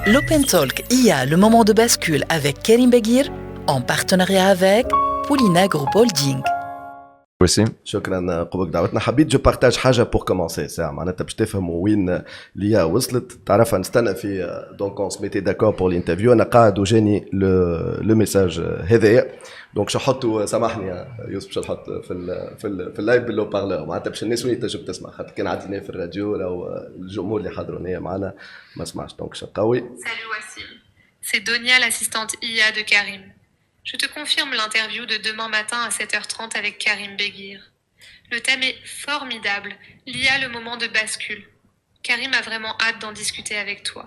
L'Open Talk IA, le moment de bascule avec Karim Beguir, en partenariat avec Paulina Group Holding. وسيم شكرا قبل دعوتنا. حبيت جو بارتاج حاجه بور كومونسي ساعه معناتها باش تفهموا وين ليا وصلت. تعرف نستنى في دونك اون سميتي داكور بور الانترفيو. انا قاعد وجاني لو ميساج هذايا دونك شو نحطوا سامحني يا يوسف باش نحط في اللايف باللو بارلور معناتها باش الناس وين تنجم تسمع خاطر كان عديناه في الراديو لو الجمهور اللي حضروا هنا معنا ما سمعش دونك شو قوي. Salut Wassim, c'est Donia l'assistante IA de Karim. Je te confirme l'interview de demain matin à 7h30 avec Karim Beguir. Le thème est formidable, l'IA le moment de bascule. Karim a vraiment hâte d'en discuter avec toi.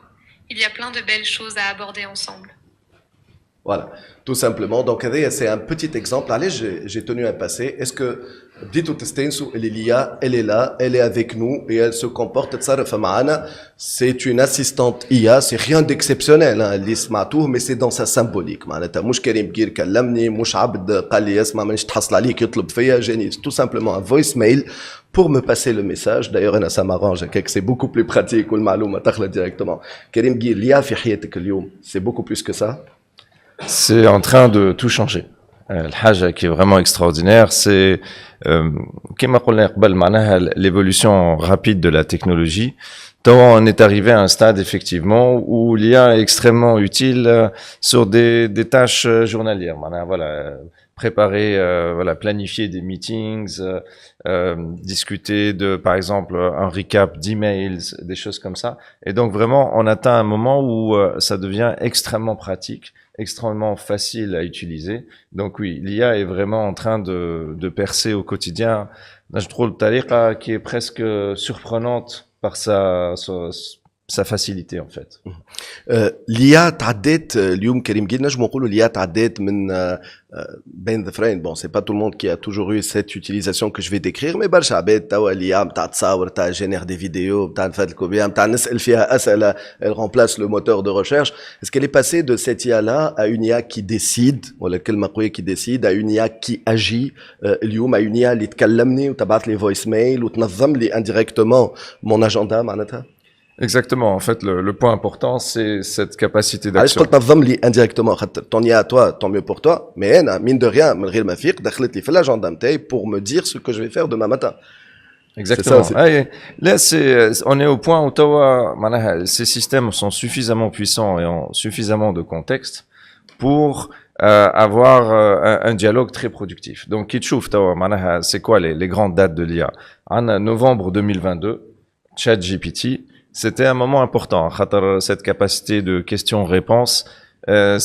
Il y a plein de belles choses à aborder ensemble. Voilà, tout simplement. Donc, c'est un petit exemple. Allez, j'ai tenu à passer. Est-ce que, dites au Testensu, l'IA, elle est là, elle est avec nous et elle se comporte, c'est une assistante IA, c'est rien d'exceptionnel, mais c'est dans sa symbolique. مش كريم بقير كلمني, مش عبد قال لي اسمع مانيش تحصل عليك يطلب فيا, جاني tout simplement un voice mail pour me passer le message. D'ailleurs, ça m'arrange, c'est beaucoup plus pratique ou le معلومة تخلى directement. كريم بقير, l'IA في حياتك اليوم, c'est beaucoup plus que ça. C'est en train de tout changer. الحاجة qui est vraiment extraordinaire, c'est كما قلنا قبل معناها l'évolution rapide de la technologie. On est arrivé à un stade effectivement où l'IA est extrêmement utile sur des tâches journalières. Voilà, préparer, voilà, planifier des meetings, discuter de, par exemple, un recap d'emails, des choses comme ça. Et donc vraiment, on atteint un moment où ça devient extrêmement pratique, extrêmement facile à utiliser. Donc oui, l'IA est vraiment en train de percer au quotidien. Je trouve le tariqa qui est presque surprenante par sa facilité en fait. l'IA تعدات اليوم كريم جيل نجم نقولوا l'IA تعدات من بين the frame. Bon, c'est pas tout le monde qui a toujours eu cette utilisation que je vais décrire, mais برشا عباد توا l'IA نتاع تصاور, نتاع génère des vidéos, نتاع نفدلكوا بها, نتاع نسأل فيها أسئلة, elle remplace le moteur de recherche. Est-ce qu'elle est passée de cette IA là à une IA qui décide, ولا كلمة قوية qui décide, à une IA qui agit اليوم, à une IA اللي تكلمني وتبعت لي voice mail وتنظم لي indirectement mon agenda معناتها؟ Exactement. En fait, le point important, c'est cette capacité d'action. علاش قلت نظم لي indirectement خاطر ton IA toi, tant mieux pour toi, mais أنا mine de rien من غير ما فيق دخلت لي في l'agenda نتاعي pour me dire ce que je vais faire demain matin. Exactement. Là, on est au point où ces systèmes sont suffisamment puissants et ont suffisamment de contexte pour avoir un dialogue très productif. Donc, kitchouf, c'est quoi les grandes dates de l'IA? En novembre 2022, ChatGPT, c'était un moment important. Cette capacité de questions-réponses,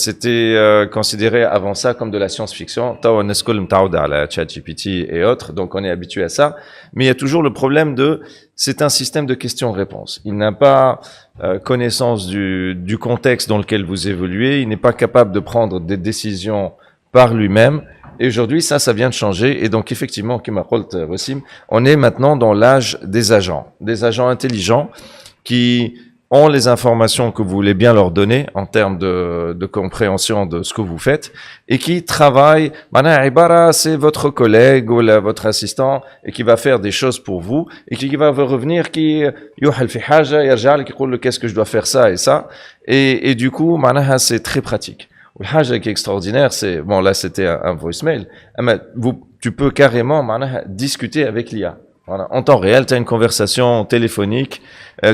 c'était considéré avant ça comme de la science-fiction. ChatGPT et autres, donc on est habitué à ça. Mais il y a toujours le problème c'est un système de questions-réponses. Il n'a pas connaissance du contexte dans lequel vous évoluez. Il n'est pas capable de prendre des décisions par lui-même. Et aujourd'hui, ça vient de changer. Et donc, effectivement, Kima Holt Wassim, on est maintenant dans l'âge des agents intelligents qui ont les informations que vous voulez bien leur donner en termes de compréhension de ce que vous faites et qui travaillent. C'est votre collègue ou votre assistant et qui va faire des choses pour vous et qui va revenir qui qu'est-ce que je dois faire ça et ça. Et du coup, c'est très pratique. Le qui est extraordinaire, c'est, bon là c'était un voicemail, mais tu peux carrément discuter avec l'IA. Voilà. En temps réel, tu as une conversation téléphonique,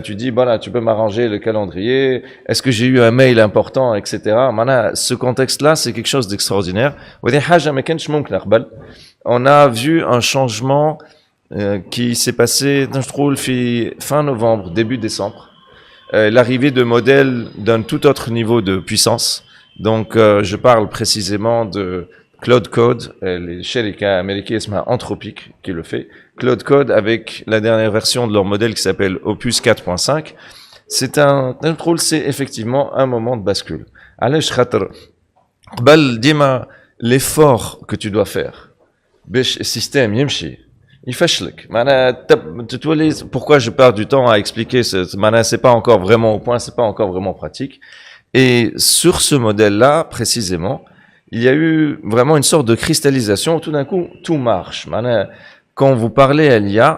tu dis, voilà, tu peux m'arranger le calendrier, est-ce que j'ai eu un mail important, etc. Ce contexte-là, c'est quelque chose d'extraordinaire. On a vu un changement qui s'est passé, je trouve, fin novembre, début décembre. L'arrivée de modèles d'un tout autre niveau de puissance. Donc, je parle précisément de Claude Code, les sharika américains Anthropic qui le fait. Claude Code avec la dernière version de leur modèle qui s'appelle Opus 4.5. C'est effectivement un moment de bascule. L'effort que tu dois faire, système yimshi, il fait chlik. Pourquoi je perds du temps à expliquer c'est pas encore vraiment au point, c'est pas encore vraiment pratique. Et sur ce modèle-là, précisément, il y a eu vraiment une sorte de cristallisation où tout d'un coup, tout marche. Quand vous parlez à l'IA,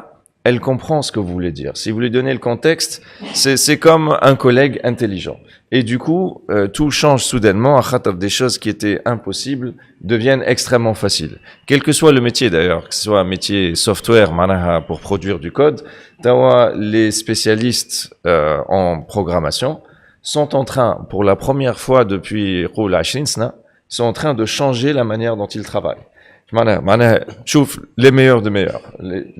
elle comprend ce que vous voulez dire. Si vous lui donnez le contexte, c'est comme un collègue intelligent. Et du coup, tout change soudainement. Des choses qui étaient impossibles deviennent extrêmement faciles. Quel que soit le métier d'ailleurs, que ce soit un métier software, pour produire du code, les spécialistes en programmation sont en train, pour la première fois depuis Roul Ashrinsna, sont en train de changer la manière dont ils travaillent. Chouf, les meilleurs des meilleurs,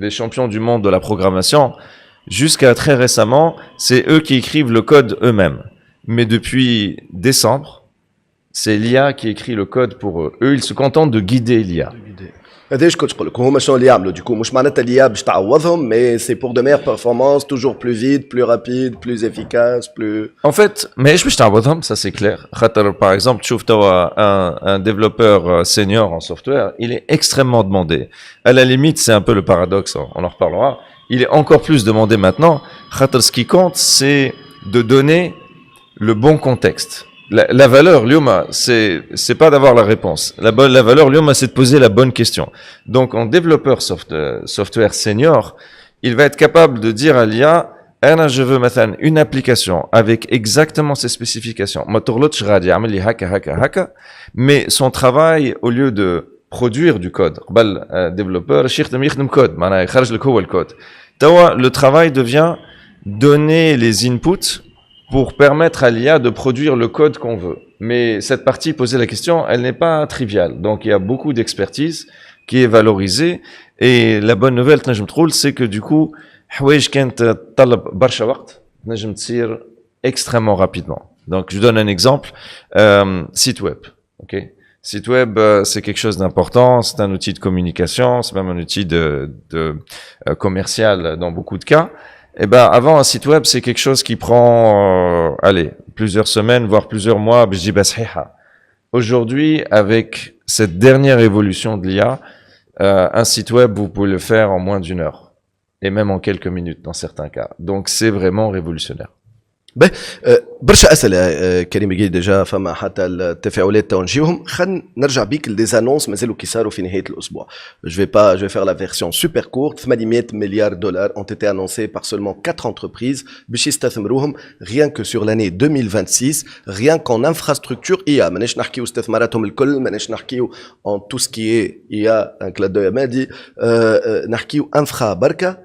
les champions du monde de la programmation, jusqu'à très récemment, c'est eux qui écrivent le code eux-mêmes. Mais depuis décembre, c'est l'IA qui écrit le code pour eux. Eux, ils se contentent de guider l'IA. هذاش كنت نقول لك هما شنو اللي يعملوا ديكو مش معناتها اليا باش تعوضهم mais c'est pour de meilleures performances toujours plus vite plus rapide plus efficace plus en fait mais je vais t'avoir ça c'est clair par exemple tu vois un développeur senior en software il est extrêmement demandé à la limite c'est un peu le paradoxe on en reparlera il est encore plus demandé maintenant ce qui compte c'est de donner le bon contexte. La valeur, Lyoma, c'est pas d'avoir la réponse. La valeur, Lyoma, c'est de poser la bonne question. Donc, en développeur software senior, il va être capable de dire à l'IA, je veux maintenant une application avec exactement ces spécifications. Mais son travail, au lieu de produire du code, développeur, le travail devient donner les inputs pour permettre à l'IA de produire le code qu'on veut. Mais cette partie, poser la question, elle n'est pas triviale. Donc, il y a beaucoup d'expertise qui est valorisée. Et la bonne nouvelle, c'est que du coup, extrêmement rapidement. Donc, je donne un exemple. Site web. Ok. Site web, c'est quelque chose d'important. C'est un outil de communication. C'est même un outil de commercial dans beaucoup de cas. Eh ben, avant un site web, c'est quelque chose qui prend, plusieurs semaines, voire plusieurs mois. Aujourd'hui, avec cette dernière évolution de l'IA, un site web, vous pouvez le faire en moins d'1 heure. Et même en quelques minutes, dans certains cas. Donc, c'est vraiment révolutionnaire. باهي برشا اسئله كريم قيل ديجا فما حتى التفاعلات تو نجيوهم خلينا نرجع بيك لديزانونس مازالوا كي صاروا في نهايه الاسبوع je vais faire la version super courte 800 milliards de dollars ont été annoncés par seulement 4 entreprises باش يستثمروهم rien que sur l'année 2026 rien qu'en infrastructure IA ماناش نحكيو استثماراتهم الكل ماناش نحكيو en tout ce qui est IA un clin d'œil مادي نحكيو انفرا بركه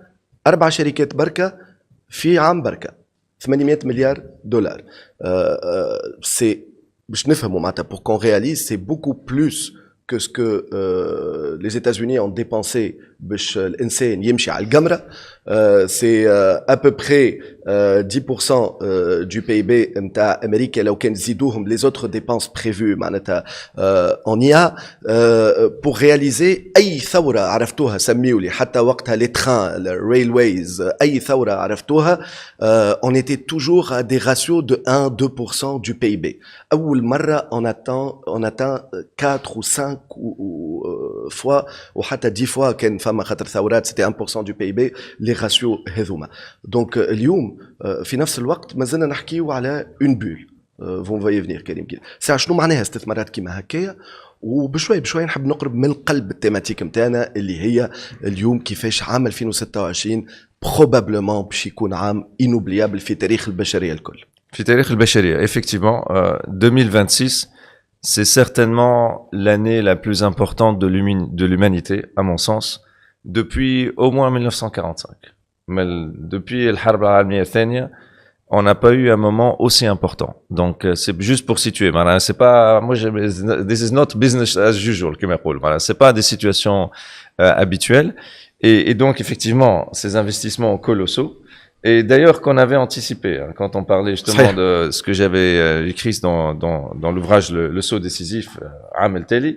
4 شركات بركه في عام بركه 800 milliards de dollars. C'est, pour qu'on réalise, c'est beaucoup plus que ce que les États-Unis ont dépensé c'est à peu près 10% du PIB américain les autres dépenses prévues en IA pour réaliser أي ثورة عرفتوها سميوا لي حتى وقتها les trains les railways أي ثورة عرفتوها on était toujours à des ratios de 1-2% du PIB أول مرة on atteint 4 ou 5 fois ou حتى 10 fois كان فما خاطر ثورات c'était 1% du PIB les ratios هذوما donc اليوم في نفس الوقت مازلنا نحكيو على une bulle vous me voyez venir كريم ساعة شنو معناها استثمارات كيما هكايا وبشوي نحب نقرب من القلب التيماتيك نتاعنا اللي هي اليوم كيفاش عام 2026 probablement باش يكون عام inoubliable في تاريخ البشرية الكل في تاريخ البشرية effectivement 2026 c'est certainement l'année la plus importante de l'humanité à mon sens depuis au moins 1945 mais depuis الحرب العالمية الثانية on n'a pas eu un moment aussi important. Donc, c'est juste pour situer. Voilà, c'est pas, this is not business as usual, comme on dit. Voilà, c'est pas des situations habituelles. Et donc, effectivement, ces investissements colossaux. Et d'ailleurs, qu'on avait anticipé, hein, quand on parlait justement de ce que j'avais écrit dans l'ouvrage Le saut décisif, Amel Teli.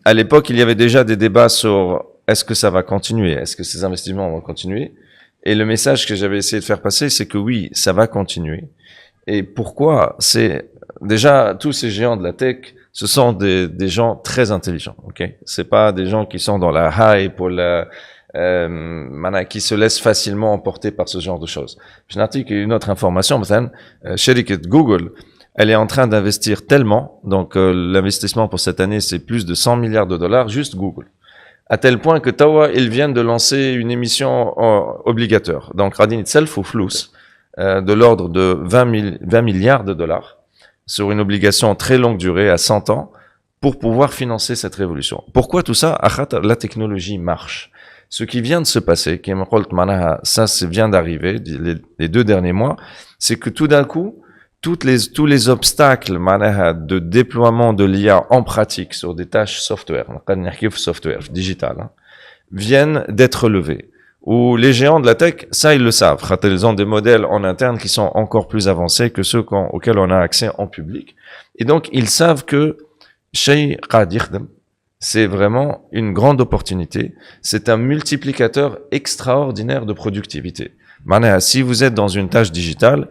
À l'époque, il y avait déjà des débats sur est-ce que ça va continuer? Est-ce que ces investissements vont continuer? Et le message que j'avais essayé de faire passer, c'est que oui, ça va continuer. Et pourquoi? C'est déjà tous ces géants de la tech, ce sont des gens très intelligents. Ok, c'est pas des gens qui sont dans la hype ou qui se laissent facilement emporter par ce genre de choses. Je n'arrive qu'une autre information, مثلا, شركة Google, elle est en train d'investir tellement, donc l'investissement pour cette année, c'est plus de 100 milliards de dollars, juste Google. à tel point que Tawa, ils viennent de lancer une émission obligatoire. Donc, Radin itself ou Flous, de l'ordre de 20 milliards de dollars sur une obligation très longue durée à 100 ans pour pouvoir financer cette révolution. Pourquoi tout ça? La technologie marche. Ce qui vient de se passer, ça vient d'arriver les 2 derniers mois, c'est que tout d'un coup, tous les obstacles de déploiement de l'IA en pratique sur des tâches software digital, viennent d'être levés. Où les géants de la tech, ça ils le savent, ils ont des modèles en interne qui sont encore plus avancés que ceux auxquels on a accès en public. Et donc ils savent que c'est vraiment une grande opportunité, c'est un multiplicateur extraordinaire de productivité. Si vous êtes dans une tâche digitale,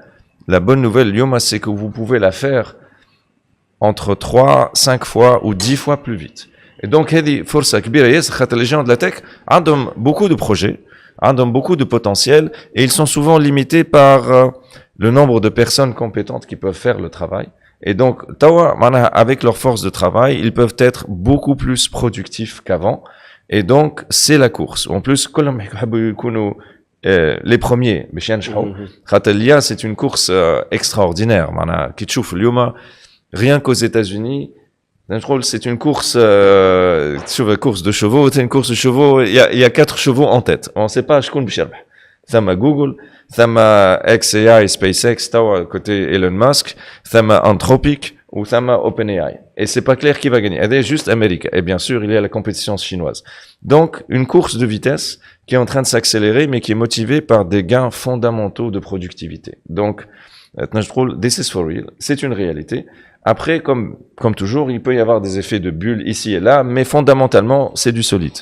la bonne nouvelle, Yoma, c'est que vous pouvez la faire entre 3, 5 fois ou 10 fois plus vite. Et donc, les gens de la tech ont beaucoup de projets, ont beaucoup de potentiel, et ils sont souvent limités par le nombre de personnes compétentes qui peuvent faire le travail. Et donc, avec leur force de travail, ils peuvent être beaucoup plus productifs qu'avant. Et donc, c'est la course. En plus, les premiers, l'IA, c'est une course extraordinaire. Rien qu'aux États-Unis, c'est une course, course de chevaux. C'est une course de chevaux. Il y a 4 chevaux en tête. On ne sait pas. Ça m'a Google, ça m'a XAI, SpaceX, côté Elon Musk, ça m'a Anthropic ou ça m'a OpenAI. Et c'est pas clair qui va gagner. Elle est juste Amérique. Et bien sûr, il y a la compétition chinoise. Donc, une course de vitesse qui est en train de s'accélérer, mais qui est motivée par des gains fondamentaux de productivité. Donc, this is for real. C'est une réalité. Après, comme toujours, il peut y avoir des effets de bulle ici et là, mais fondamentalement, c'est du solide.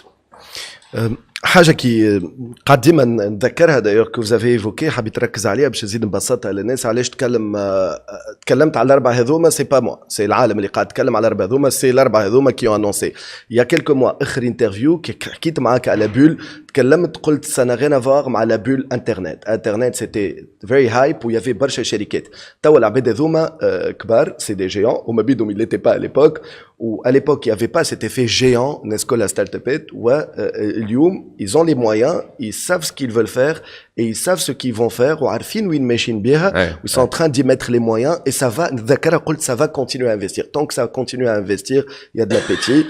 حاجه كي قاعد ديما نتذكرها دايوغ كو فوزافي ايفوكي حبيت نركز عليها باش نزيد نبسطها للناس علاش تكلمت على الاربعه هذوما سي با موا سي العالم اللي قاعد يتكلم على الاربعه هذوما سي الاربعه هذوما كي انونسي يا كيلكو موا اخر انترفيو كي حكيت معاك على بول تكلمت قلت سانا غين افوار مع لا بول انترنت سيتي فيري هايب ويافي برشا شركات توا العباد هذوما كبار سي دي جيون وما بيدهم il était pas à l'époque où à l'époque il y avait pas cet effet géant n'est-ce que la start-up واليوم ils ont les moyens, ils savent ce qu'ils veulent faire et ils savent ce qu'ils vont faire وعارفين وين ماشيين بها ils sont en train d'y mettre les moyens et ça va نتذكرها قلت ça va continuer à investir tant que ça continue à investir il y a de l'appétit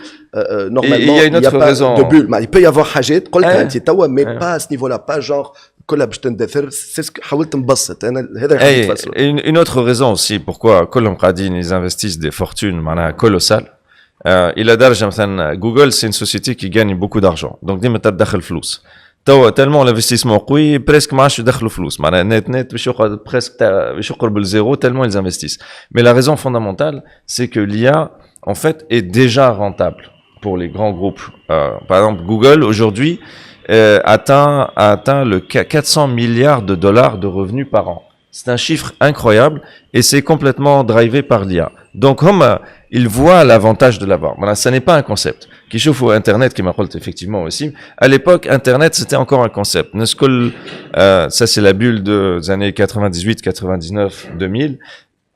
normalement il y a une autre raison de bulle il peut y avoir حاجات قلتها انت توا mais pas à ce niveau là pas genre كلها باش تندثر c'est ce que حاولت نبسط انا هذا حاجه تفسر une autre raison aussi pourquoi كلهم قاعدين ils investissent des fortunes معناها colossales إلى درجة مثلا جوجل c'est une société qui gagne beaucoup d'argent donc ديما تدخل فلوس توا tellement l'investissement قوي presque ما عادش يدخلوا فلوس معناها نت باش يقعد presque باش يقرب لزيرو tellement ils investissent mais la raison fondamentale c'est que l'IA en fait est déjà rentable pour les grands groupes par exemple Google aujourd'hui atteint le 400 milliards de dollars de revenus par an. C'est un chiffre incroyable et c'est complètement drivé par l'IA. Donc, ils voient l'avantage de l'avoir. Voilà, ça n'est pas un concept. Qui chauffe au Internet, qui m'appelle effectivement aussi. À l'époque, Internet, c'était encore un concept. Ça, c'est la bulle des années 98, 99, 2000.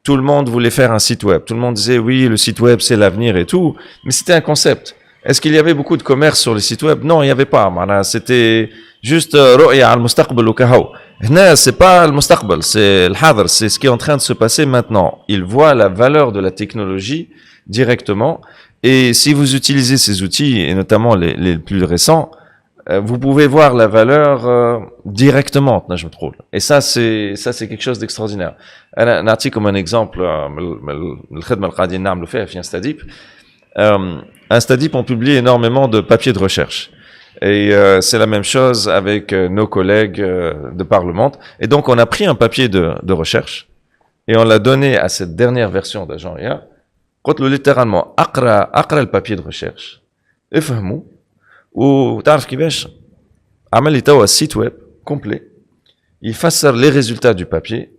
Tout le monde voulait faire un site web. Tout le monde disait, oui, le site web, c'est l'avenir et tout. Mais c'était un concept. Est-ce qu'il y avait beaucoup de commerce sur les sites web? Non, il n'y avait pas. C'était juste رؤية على المستقبل وكهو. هنا, c'est pas le مستقبل, c'est le hadr, c'est ce qui est en train de se passer maintenant. Ils voient la valeur de la technologie directement. Et si vous utilisez ces outils, et notamment les plus récents, vous pouvez voir la valeur directement, je trouve. Et ça, c'est quelque chose d'extraordinaire. نعطي comme un exemple, الخدمة اللي قاعدين نعملوا فيها في Instadeep. Instadeep ont publié énormément de papiers de recherche. Et c'est la même chose avec nos collègues de Parlement. Et donc, on a pris un papier de recherche et on l'a donné à cette dernière version d'Agent IA. قلت له littéralement, اقرا le papier de recherche, افهموا, وتعرف كيفاش عمل لي توا site web complet. Il fassر les résultats du papier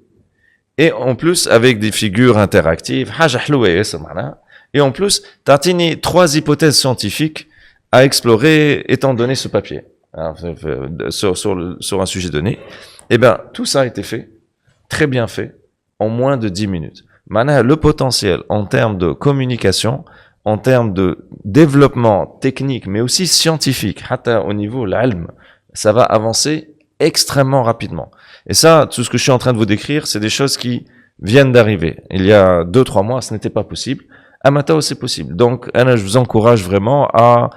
et en plus avec des figures interactives, حاجة حلوة ياسر معناها. Et en plus, تعطيني 3 hypothèses scientifiques à explorer étant donné ce papier sur un sujet donné. Eh bien, tout ça a été fait, très bien fait, en moins de 10 minutes. Maintenant, le potentiel en termes de communication en termes de développement technique, mais aussi scientifique, حتى au niveau l'ilm, ça va avancer extrêmement rapidement. Et ça, tout ce que je suis en train de vous décrire, c'est des choses qui viennent d'arriver. Il y a 2-3 mois, ce n'était pas possible. À Matao, c'est possible. Donc, je vous encourage vraiment à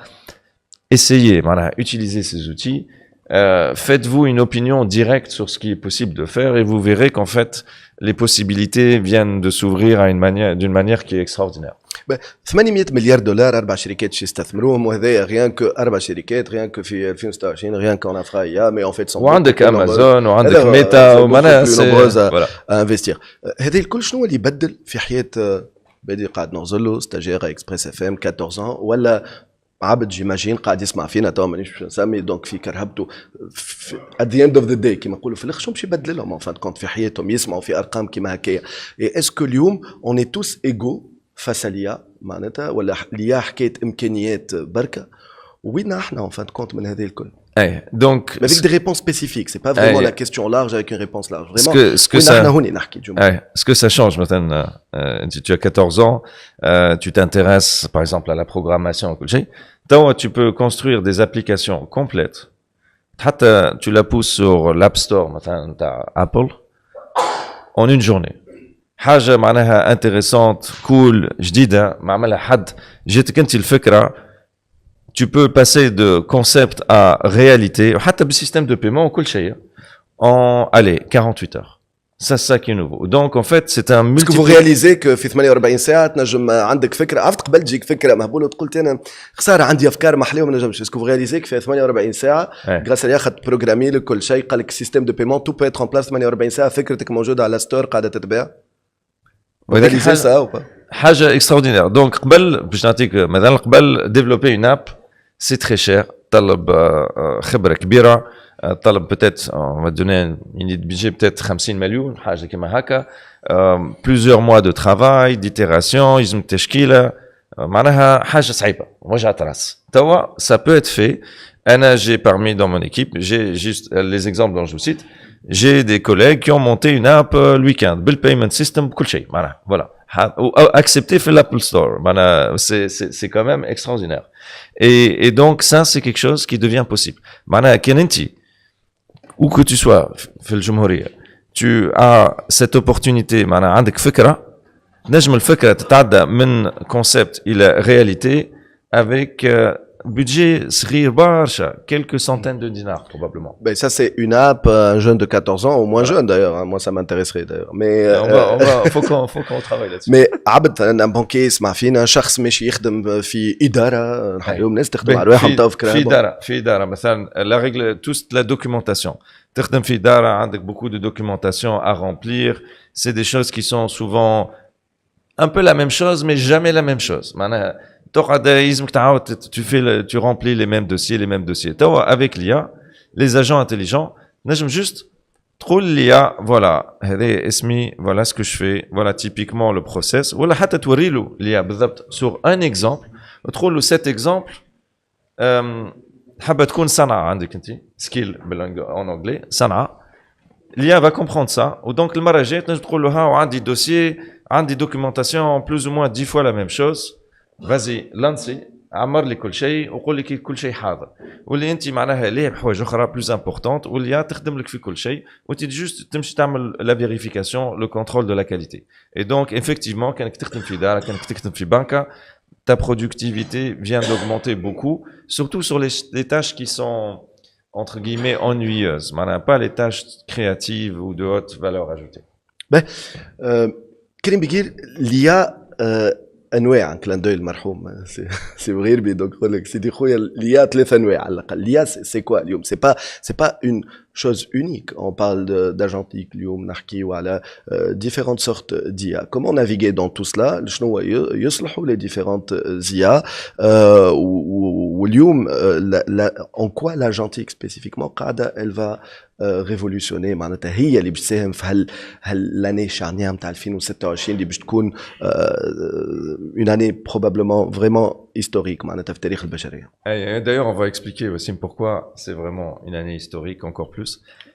essayer, voilà, utiliser ces outils. Faites-vous une opinion directe sur ce qui est possible de faire et vous verrez qu'en fait, les possibilités viennent de s'ouvrir d'une manière qui est extraordinaire. 800 مليار دولار 4 شركات باش يستثمروهم وهذايا غيان كو 4 شركات غيان كو في 2026 غيان كون افرايا مي اون فيت وعندك امازون وعندك ميتا ومعناها انفستير هذا الكل شنو اللي يبدل في حياه بادي قاعد نغزلو ستاجير اكسبريس اف ام 14 ولا عبد جيماجين قاعد يسمع فينا تو مانيش نسمي دونك في كرهبته ات ذا اند اوف ذا داي كيما نقولوا في الاخر شنو باش يبدل لهم فان كونت في حياتهم يسمعوا في ارقام كيما هكايا اسكو اليوم اون اي توس ايغو فاس ليا معناتها ولا ليا حكايه امكانيات بركه وين احنا en fin de compte من هذه الكل donc avec des réponses spécifiques c'est pas vraiment la question large avec une réponse large vraiment ce que ça change maintenant tu as 14 ans tu t'intéresses par exemple à la programmation tu peux construire des applications complètes tu la pousses sur l'App Store مثلا Apple en une journée حاجه معناها انتريسونت كول جديده ما عملها حد جاتك انت الفكره tu peux passer de concept à réalité وحتى بالسيستم دو بيمون وكل شيء en 48 heures c'est ça qui est nouveau donc en fait c'est un multi. Est-ce que vous réalisez que في 48 ساعه تنجم عندك فكره عرفت قبل تجيك فكره مهبوله وتقول انا خساره عندي افكار ما حليهم ما نجمش. Est-ce que vous réalisez que في 48 ساعه grâce à اخذت بروغرامي لكل شيء قال لك السيستم دو بيمون تو peut être en place 48 ساعه فكرتك موجوده على ستور قاعده تتباع حاجه اكستراوردينير دونك قبل باش نعطيك مثلا قبل ديفلوبي اون اب سي تري شير طلب خبره كبيره طلب بوتيت on va donner une budget peut-être 50 مليون حاجه كيما هكا plusieurs mois de travail d'itération يلزم تشكيله معناها حاجه صعيبه وجعت راس توا ça peut être fait انا j'ai parmi dans mon équipe j'ai juste les exemples dont je vous cite j'ai des collègues qui ont monté une app le week-end bill payment system كل شيء معناها voilà accepté fait l'Apple Store معناها c'est quand même extraordinaire et donc ça c'est quelque chose qui devient possible معناها كان انت où que tu sois في الجمهورية tu as cette opportunité معناها عندك فكرة نجم الفكرة تتعدى من concept إلى réalité avec budget صغير برشا quelques centaines de dinars probablement. Ben ça c'est une app un jeune de 14 ans ou moins jeune d'ailleurs moi ça m'intéresserait d'ailleurs mais faut qu'on travaille là-dessus. mais عبد انا بانكي يسمع فينا شخص ماشي يخدم في اداره اليوم الناس تخدم على روحها تو فكره في اداره مثلا la règle toute la documentation تخدم في اداره عندك beaucoup de documentation à remplir c'est des choses qui sont souvent un peu la même chose mais jamais la même chose معناها tu remplis les mêmes dossiers. Avec l'IA, les agents intelligents, نجم juste تقول l'IA, voilà, voilà ce que je fais, voilà typiquement le process. ولا حتى توري له l'IA بالضبط sur un exemple. تقول له cet exemple, حابة تكون صنعة عندك انت, skill en anglais, صنعة. L'IA va comprendre ça. Donc المرة الجاية تنجم تقول له ها وعندي dossier, عندي documentation plus ou moins 10 fois la même chose. فازي لانسي عمر لي كل شيء وقول لك كل شيء حاضر واللي انت معناها ليه بحوايج اخرى بلوز امبورطونت واللي تخدم لك في كل شيء وانت جوست تمشي تعمل لا فيريفيكاسيون لو كونترول دو لا كاليتي اي دونك افكتيفمون كانك تخدم في دار كانك تخدم في بنكه ta productivité vient d'augmenter beaucoup surtout sur les tâches qui sont entre guillemets ennuyeuses معناها pas les tâches créatives ou de haute valeur ajoutée. كريم بيجير ليا انواع كلان دوي المرحوم سي مغيربي دونك نقول لك سيدي خويا ليا 3 انواع على الاقل ليا سي كوا اليوم سي با اون chose unique on parle d'agentique اليوم نحكيو على différentes sortes d'IA comment naviguer dans tout cela شنو يصلحوا les différentes IA واليوم en quoi l'agentique spécifiquement قاعده elle va révolutionner معناتها هي اللي بتساهم في l'année الشعنيه نتاع 2026 اللي باش تكون une année probablement vraiment historique معناتها في تاريخ البشريه. D'ailleurs on va expliquer aussi pourquoi c'est vraiment une année historique encore plus.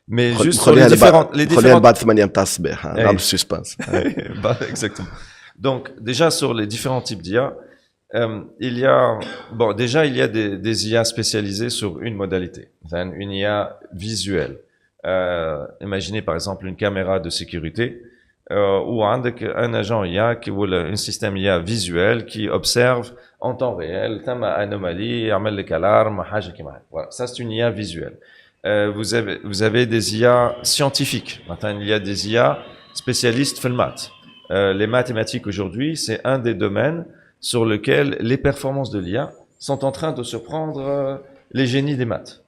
Mais juste sur les différentes بعد 8 نتاع الصباح نعمل suspense. Exactement. Donc déjà sur les différents types d'IA Il y a, bon, déjà, il y a des IA spécialisées sur une modalité, une IA visuelle. Imaginez par exemple une caméra de sécurité ou un agent IA ou un système IA visuel qui observe en temps réel, تم anomalie, يعمل لك alarme, حاجة كيما. Voilà, ça c'est une IA visuelle. Vous avez des IA scientifiques. Maintenant, il y a des IA spécialistes dans le maths. Les mathématiques aujourd'hui, c'est un des domaines sur lequel les performances de l'IA sont en train de surprendre les génies des maths.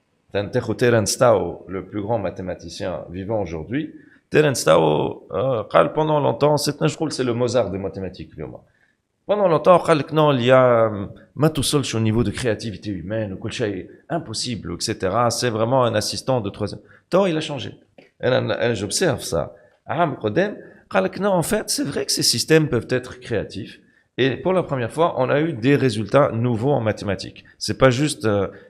Terence Tao, le plus grand mathématicien vivant aujourd'hui, Terence Tao, pendant longtemps, c'est le Mozart des mathématiques. Pendant longtemps, non, l'IA, tout seul au niveau de créativité humaine, impossible, etc. C'est vraiment un assistant de troisième. Tao, il a changé. J'observe ça. Non, en fait, c'est vrai que ces systèmes peuvent être créatifs. Et pour la première fois, on a eu des résultats nouveaux en mathématiques. C'est pas juste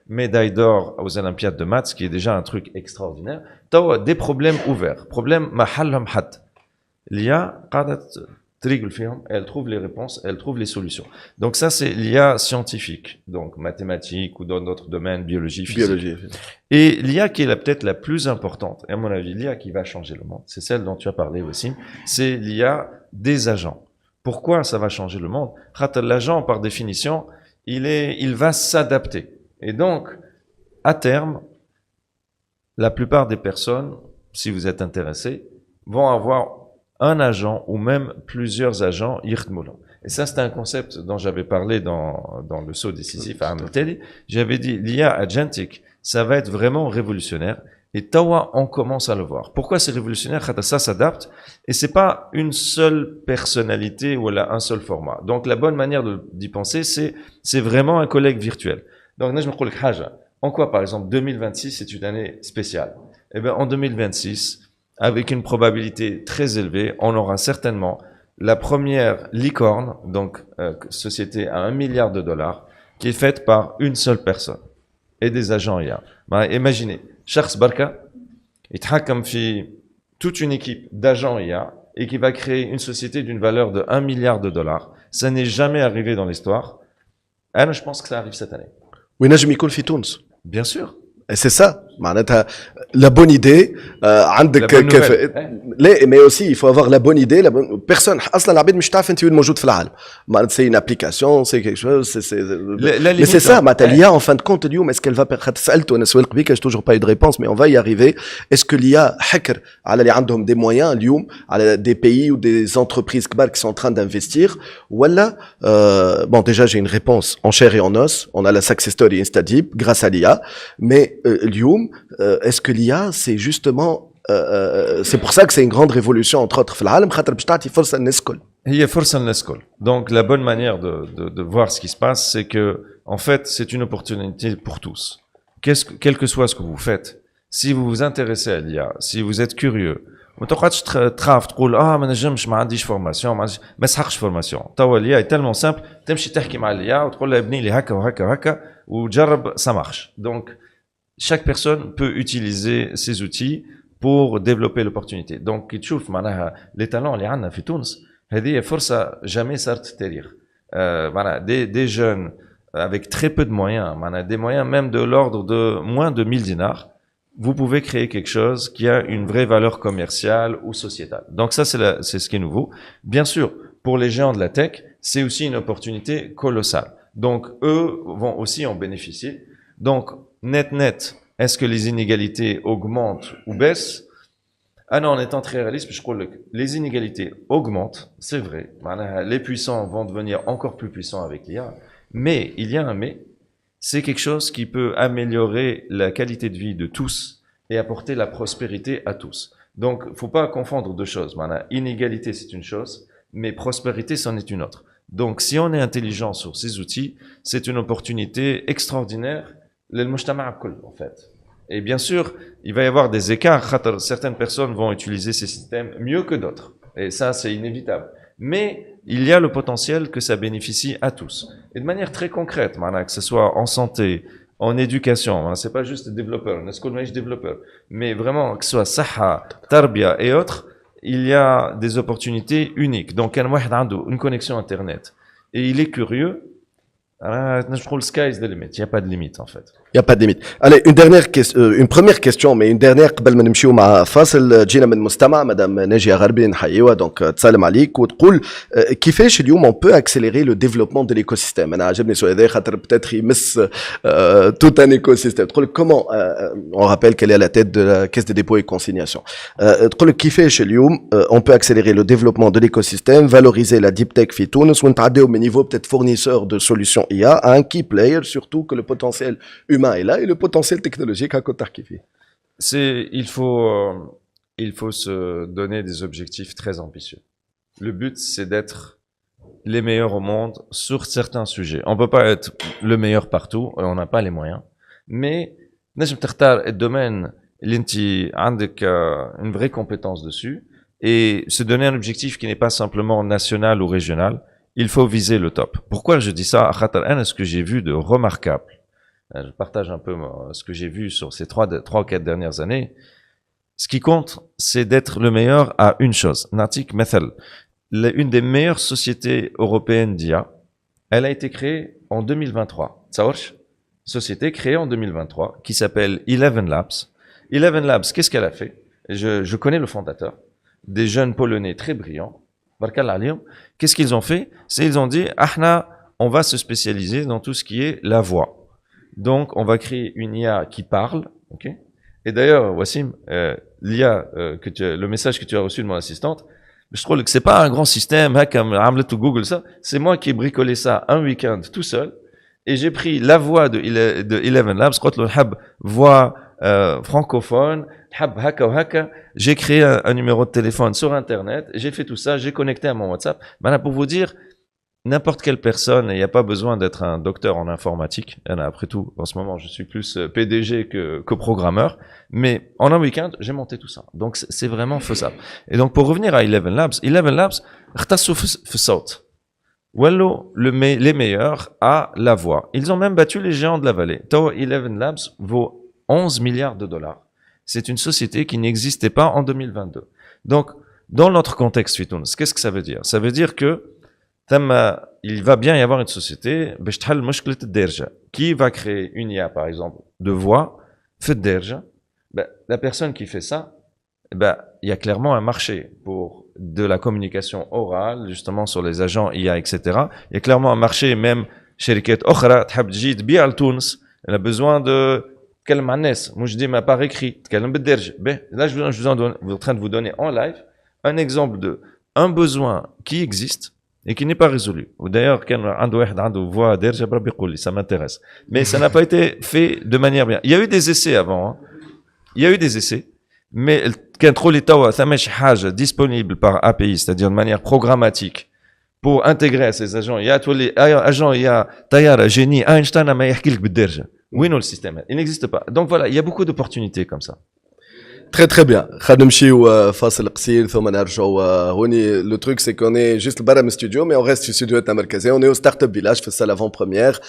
médaille d'or aux Olympiades de maths, ce qui est déjà un truc extraordinaire. T'as des problèmes ouverts. Problème mahallhom had. L'IA, elle trouve les réponses, elle trouve les solutions. Donc ça, c'est l'IA scientifique, donc mathématiques ou dans d'autres domaines, biologie, physique. Et l'IA qui est peut-être la plus importante, et à mon avis, l'IA qui va changer le monde, c'est celle dont tu as parlé aussi, c'est l'IA des agents. Pourquoi ça va changer le monde? L'agent, par définition, il va s'adapter. Et donc, à terme, la plupart des personnes, si vous êtes intéressés, vont avoir un agent ou même plusieurs agents yirtmoulan. Et ça, c'est un concept dont j'avais parlé dans le saut décisif à Amelteli. J'avais dit, l'IA agentique, ça va être vraiment révolutionnaire. Et Tawa, on commence à le voir. Pourquoi c'est révolutionnaire? Ça s'adapte. Et c'est pas une seule personnalité ou un seul format. Donc, la bonne manière d'y penser, c'est vraiment un collègue virtuel. Donc, je me dis, en quoi, par exemple, 2026, c'est une année spéciale? Eh bien, en 2026, avec une probabilité très élevée, on aura certainement la première licorne, donc, société à $1 milliard, qui est faite par une seule personne. Et des agents IA. Imaginez. Shakhs Barka, il fait toute une équipe d'agents IA et qui va créer une société d'une valeur de $1 milliard. Ça n'est jamais arrivé dans l'histoire. Je pense que ça arrive cette année. Oui, Bien sûr. Et c'est ça, la bonne idée, mais aussi il faut avoir la bonne idée, personne, c'est une application, c'est quelque chose, mais c'est ça, l'IA en fin de compte, est-ce qu'elle va j'ai toujours pas eu de réponse, mais on va y arriver. Est-ce que l'IA hacker, des moyens, des pays ou des entreprises qui sont en train d'investir, voilà, bon déjà j'ai une réponse en chair et en os, on a la success story Instadeep grâce à l'IA, mais est-ce que l'IA, c'est justement, c'est pour ça que c'est une grande révolution, entre autres, donc, la bonne manière de voir ce qui se passe, c'est que, en fait, c'est une opportunité pour tous. Quel que soit ce que vous faites, si vous vous intéressez à l'IA, si vous êtes curieux, ما تقعدش تخاف تقول ما نجمش ما عنديش فورماسيون ما سحقش فورماسيون توا l'IA est tellement simple تمشي تحكي مع l'IA وتقول له ابني لي هكا وهكا وهكا وتجرب ça marche. Donc chaque personne peut utiliser ces outils pour développer l'opportunité. Donc تشوف معناها les talents اللي عندنا في تونس هذه فرصة jamais صارت في التاريخ. Voilà, des jeunes avec très peu de moyens, des moyens même de l'ordre de moins de 1000 dinars, vous pouvez créer quelque chose qui a une vraie valeur commerciale ou sociétale. Donc ça, c'est ce qui est nouveau. Bien sûr, pour les géants de la tech, c'est aussi une opportunité colossale. Donc eux vont aussi en bénéficier. Donc net, est-ce que les inégalités augmentent ou baissent? Ah non, en étant très réaliste, je crois que les inégalités augmentent, c'est vrai. Les puissants vont devenir encore plus puissants avec l'IA. Mais, il y a un mais, c'est quelque chose qui peut améliorer la qualité de vie de tous et apporter la prospérité à tous. Donc, faut pas confondre deux choses. Inégalité, c'est une chose, mais prospérité, c'en est une autre. Donc, si on est intelligent sur ces outils, c'est une opportunité extraordinaire, en fait. Et bien sûr, il va y avoir des écarts. Certaines personnes vont utiliser ces systèmes mieux que d'autres. Et ça, c'est inévitable. Mais il y a le potentiel que ça bénéficie à tous. Et de manière très concrète, que ce soit en santé, en éducation, c'est pas juste développeurs, mais vraiment que ce soit saha, tarbia et autres, il y a des opportunités uniques. Donc, une connexion Internet. Et il est curieux, le sky is the limit. Il n'y a pas de limite en fait. Il n'y a pas de limite. Allez, une première question, mais une dernière قبل ما نمشيو مع فاصل. جينا من مستمع مدام ناجية غربي نحييها دونك تسلم عليك وتقول كيفاش اليوم on peut accélérer le développement de l'écosystème. أنا عجبني السؤال هذا خاطر peut-être يمس tout un écosystème. تقول comment on rappelle qu'elle est à la tête de la caisse de dépôt et consignation. تقول كيفاش اليوم on peut accélérer le développement de l'écosystème, valoriser la deep tech في تونس ونتعداو من niveau peut-être fournisseur de solutions IA à un key player, surtout que le potentiel humain est là et le potentiel technologique à côté kiffé. Il faut se donner des objectifs très ambitieux. Le but, c'est d'être les meilleurs au monde sur certains sujets. On peut pas être le meilleur partout, on n'a pas les moyens. Mais, نجم تختار الdomaine اللي انت عندك une vraie compétence dessus et se donner un objectif qui n'est pas simplement national ou régional. Il faut viser le top. Pourquoi je dis ça? Ce que j'ai vu de remarquable. Je partage un peu ce que j'ai vu sur ces 3 ou 4 dernières années. Ce qui compte, c'est d'être le meilleur à une chose. Natik Methel, une des meilleures sociétés européennes d'IA, elle a été créée en 2023. Tsaorch, société créée en 2023 qui s'appelle Eleven Labs. Eleven Labs, qu'est-ce qu'elle a fait? Je connais le fondateur, des jeunes Polonais très brillants. Qu'est-ce qu'ils ont fait? C'est ils ont dit, Ahna, on va se spécialiser dans tout ce qui est la voix. Donc, on va créer une IA qui parle, ok? Et d'ailleurs, Wassim, l'IA le message que tu as reçu de mon assistante, je trouve que c'est pas un grand système, comme Hamlet ou Google, ça. C'est moi qui ai bricolé ça un week-end tout seul, et j'ai pris la voix de Eleven Labs, voix francophone, j'ai créé un numéro de téléphone sur Internet, j'ai fait tout ça, j'ai connecté à mon WhatsApp. Maintenant, pour vous dire, n'importe quelle personne, il n'y a pas besoin d'être un docteur en informatique. Après tout, en ce moment, je suis plus PDG que programmeur. Mais en un week-end, j'ai monté tout ça. Donc, c'est vraiment faisable. Et donc, pour revenir à Eleven Labs, les meilleurs à la voix. Ils ont même battu les géants de la vallée. Eleven Labs vaut 11 milliards de dollars. C'est une société qui n'existait pas en 2022. Donc, dans notre contexte, qu'est-ce que ça veut dire? Ça veut dire que il va bien y avoir une société qui va créer une IA, par exemple, de voix, la personne qui fait ça, il y a clairement un marché pour de la communication orale, justement sur les agents IA, etc. Il y a clairement un marché, même chez les elle a besoin de moi je dis mais par écrit. Là je suis en train de vous donner en live un exemple de un besoin qui existe et qui n'est pas résolu. Ou d'ailleurs, ça m'intéresse. Mais ça n'a pas été fait de manière bien. Il y a eu des essais avant. Hein. Il y a eu des essais. Mais disponible par API, c'est-à-dire de manière programmatique, pour intégrer à ces agents. Il y a tous les agents, il y a Tayara, Génie, Einstein, oui, non, le système. Il n'existe pas. Donc voilà, il y a beaucoup d'opportunités comme ça. Très très bien. Le truc c'est qu'on est juste le barème studio mais on reste au studio Tamarkazé. On est au Startup Village في السال avant-première.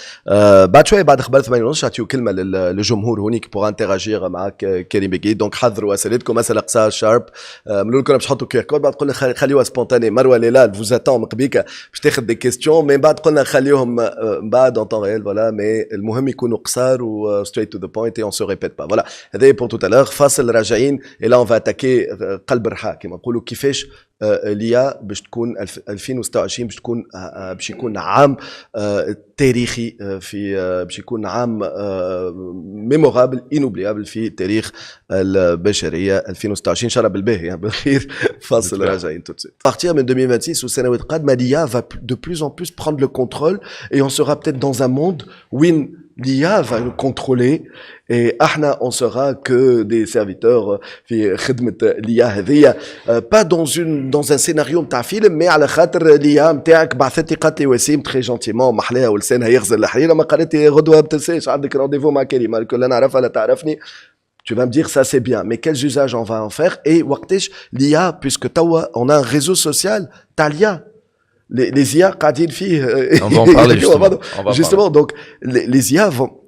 بعد شوية بعد قبل 8 ونص نعطيو كلمة للجمهور هونيك pour interagir معك كريم بيجي. Donc حضروا أسئلتكم مسألة قصار شارب. ملول كنا باش نحطوا كير كود بعد قلنا خليوها سبونتاني. مروة ليلى vous attend مقبيكا باش تاخذ des questions mais بعد قلنا خليوهم بعد en temps réel voilà mais المهم يكونوا قصار و straight to the point et on se répète pas. Voilà. هذا pour tout à l'heure. فاصل راجعين. Et là on va attaquer قلب الرحى كما نقولوا كيفاش اليا باش تكون 2026 باش يكون عام تاريخي في باش يكون عام ميمورابل انوبليابل في تاريخ البشريه 2026 ان شاء الله بالباهي يعني بالخير. فاصل راجعين tout de suite. À partir de 2026 والسنوات القادمه l'IA va de plus en plus prendre le contrôle et on sera peut-être dans un monde où l'IA va nous contrôler et احنا on sera que des serviteurs في خدمة l'IA هذيا pas dans un scénario نتاع فيلم mais على خاطر l'IA نتاعك بعثتي قالت لي وسيم très gentiment محلاها ولسانها يغزل الحريرة ما قالت لي غدوة ما تنساش عندك رونديفو مع كريم الكل نعرفها لا تعرفني. Tu vas me dire ça c'est bien mais quels usages on va en faire et وقتاش l'IA puisque توا on a un réseau social تاع l'IA les IA قاعدين فيه. On va en parler justement. Donc les IA vont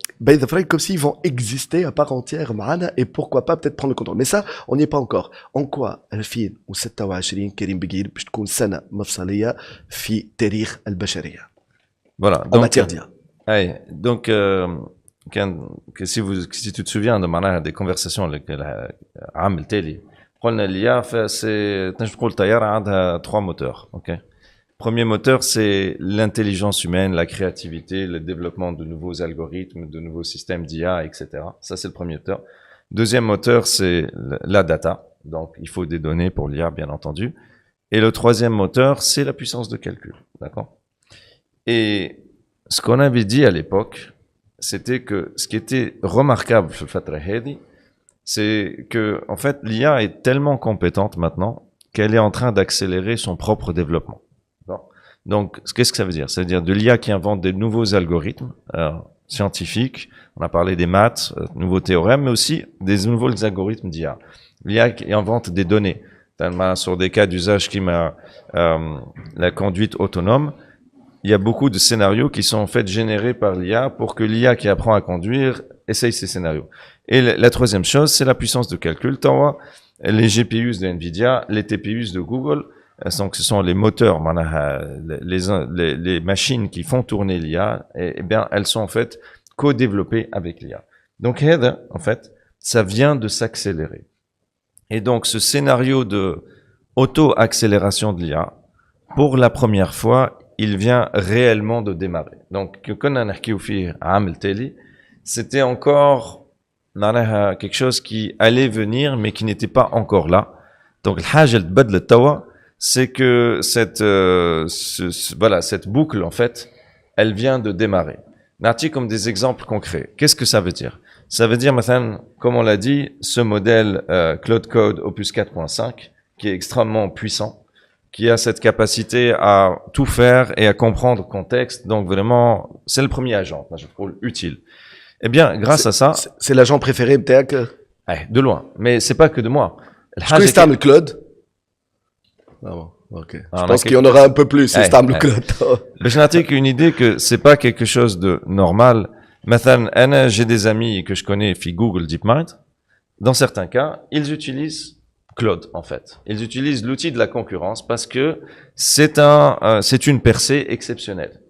comme s'ils vont exister à part entière معنا et pourquoi pas peut-être prendre le contrôle. Mais ça on n'y est pas encore. En quoi 2026 كريم بقير باش تكون سنة مفصلية في تاريخ البشرية voilà en matière d'IA. Hey, donc, si tu te souviens de des conversations lesquelles عام التالي قلنا l'IA c'est تقول طيارة عندها 3 moteurs, ok. Premier moteur, c'est l'intelligence humaine, la créativité, le développement de nouveaux algorithmes, de nouveaux systèmes d'IA, etc. Ça, c'est le premier moteur. Deuxième moteur, c'est la data. Donc, il faut des données pour l'IA, bien entendu. Et le troisième moteur, c'est la puissance de calcul. D'accord? Et ce qu'on avait dit à l'époque, c'était que ce qui était remarquable, c'est que, en fait, l'IA est tellement compétente maintenant qu'elle est en train d'accélérer son propre développement. Donc, qu'est-ce que ça veut dire? Ça veut dire de l'IA qui invente des nouveaux algorithmes scientifiques. On a parlé des maths, nouveaux théorèmes, mais aussi des nouveaux algorithmes d'IA. L'IA qui invente des données. Sur des cas d'usage qui la conduite autonome, il y a beaucoup de scénarios qui sont en fait générés par l'IA pour que l'IA qui apprend à conduire essaye ces scénarios. Et la troisième chose, c'est la puissance de calcul. Les GPUs de Nvidia, les TPUs de Google. Donc, ce sont les moteurs, les machines qui font tourner l'IA, et bien, elles sont en fait co-développées avec l'IA. Donc, en fait, ça vient de s'accélérer. Et donc, ce scénario de auto-accélération de l'IA, pour la première fois, il vient réellement de démarrer. Donc, c'était encore quelque chose qui allait venir, mais qui n'était pas encore là. Donc, c'est que cette boucle, en fait, elle vient de démarrer. Nati comme des exemples concrets. Qu'est-ce que ça veut dire? Ça veut dire, maintenant, comme on l'a dit, ce modèle Claude Code Opus 4.5, qui est extrêmement puissant, qui a cette capacité à tout faire et à comprendre le contexte. Donc vraiment, c'est le premier agent, je trouve utile. Eh bien, grâce à ça... C'est l'agent préféré, peut-être? De loin. Mais c'est pas que de moi. Je connais Stam Claude. Ah bon, ok. Je pense qu'il y en aura un peu plus, c'est Stam Claude. Je n'ai qu'une idée que c'est pas quelque chose de normal. Maintenant, j'ai des amis que je connais qui Google DeepMind. Dans certains cas, ils utilisent Claude, en fait. Ils utilisent l'outil de la concurrence parce que c'est une percée exceptionnelle.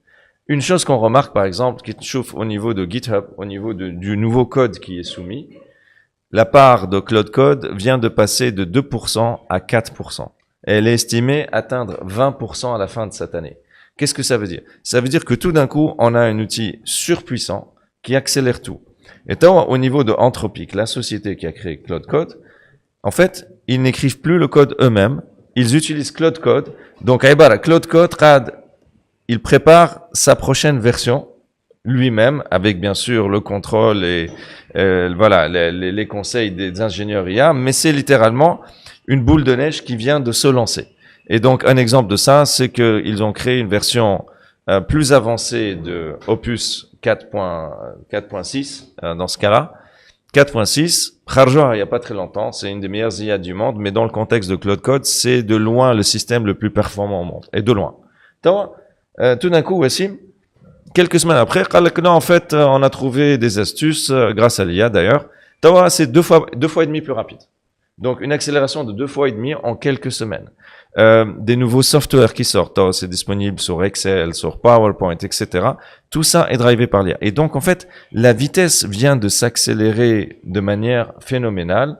Une chose qu'on remarque, par exemple, qui chauffe au niveau de GitHub, au niveau du nouveau code qui est soumis, la part de Claude Code vient de passer de 2% à 4%. Elle est estimée atteindre 20% à la fin de cette année. Qu'est-ce que ça veut dire? Ça veut dire que tout d'un coup, on a un outil surpuissant qui accélère tout. Et au niveau de Anthropic, la société qui a créé Claude Code, en fait, ils n'écrivent plus le code eux-mêmes. Ils utilisent Claude Code. Donc, Claude Code, il prépare sa prochaine version lui-même, avec bien sûr le contrôle et les conseils des ingénieurs IA, mais c'est littéralement une boule de neige qui vient de se lancer. Et donc, un exemple de ça, c'est qu'ils ont créé une version plus avancée de Opus 4.6, dans ce cas-là. 4.6, Kharjoa, il n'y a pas très longtemps, c'est une des meilleures IA du monde, mais dans le contexte de Claude Code, c'est de loin le système le plus performant au monde. Et de loin. Tout d'un coup, Wassim, quelques semaines après, non, en fait, on a trouvé des astuces, grâce à l'IA d'ailleurs. C'est deux fois et demi plus rapide. Donc, une accélération de 2 fois et demi en quelques semaines. Des nouveaux softwares qui sortent, c'est disponible sur Excel, sur PowerPoint, etc. Tout ça est drivé par l'IA. Et donc, en fait, la vitesse vient de s'accélérer de manière phénoménale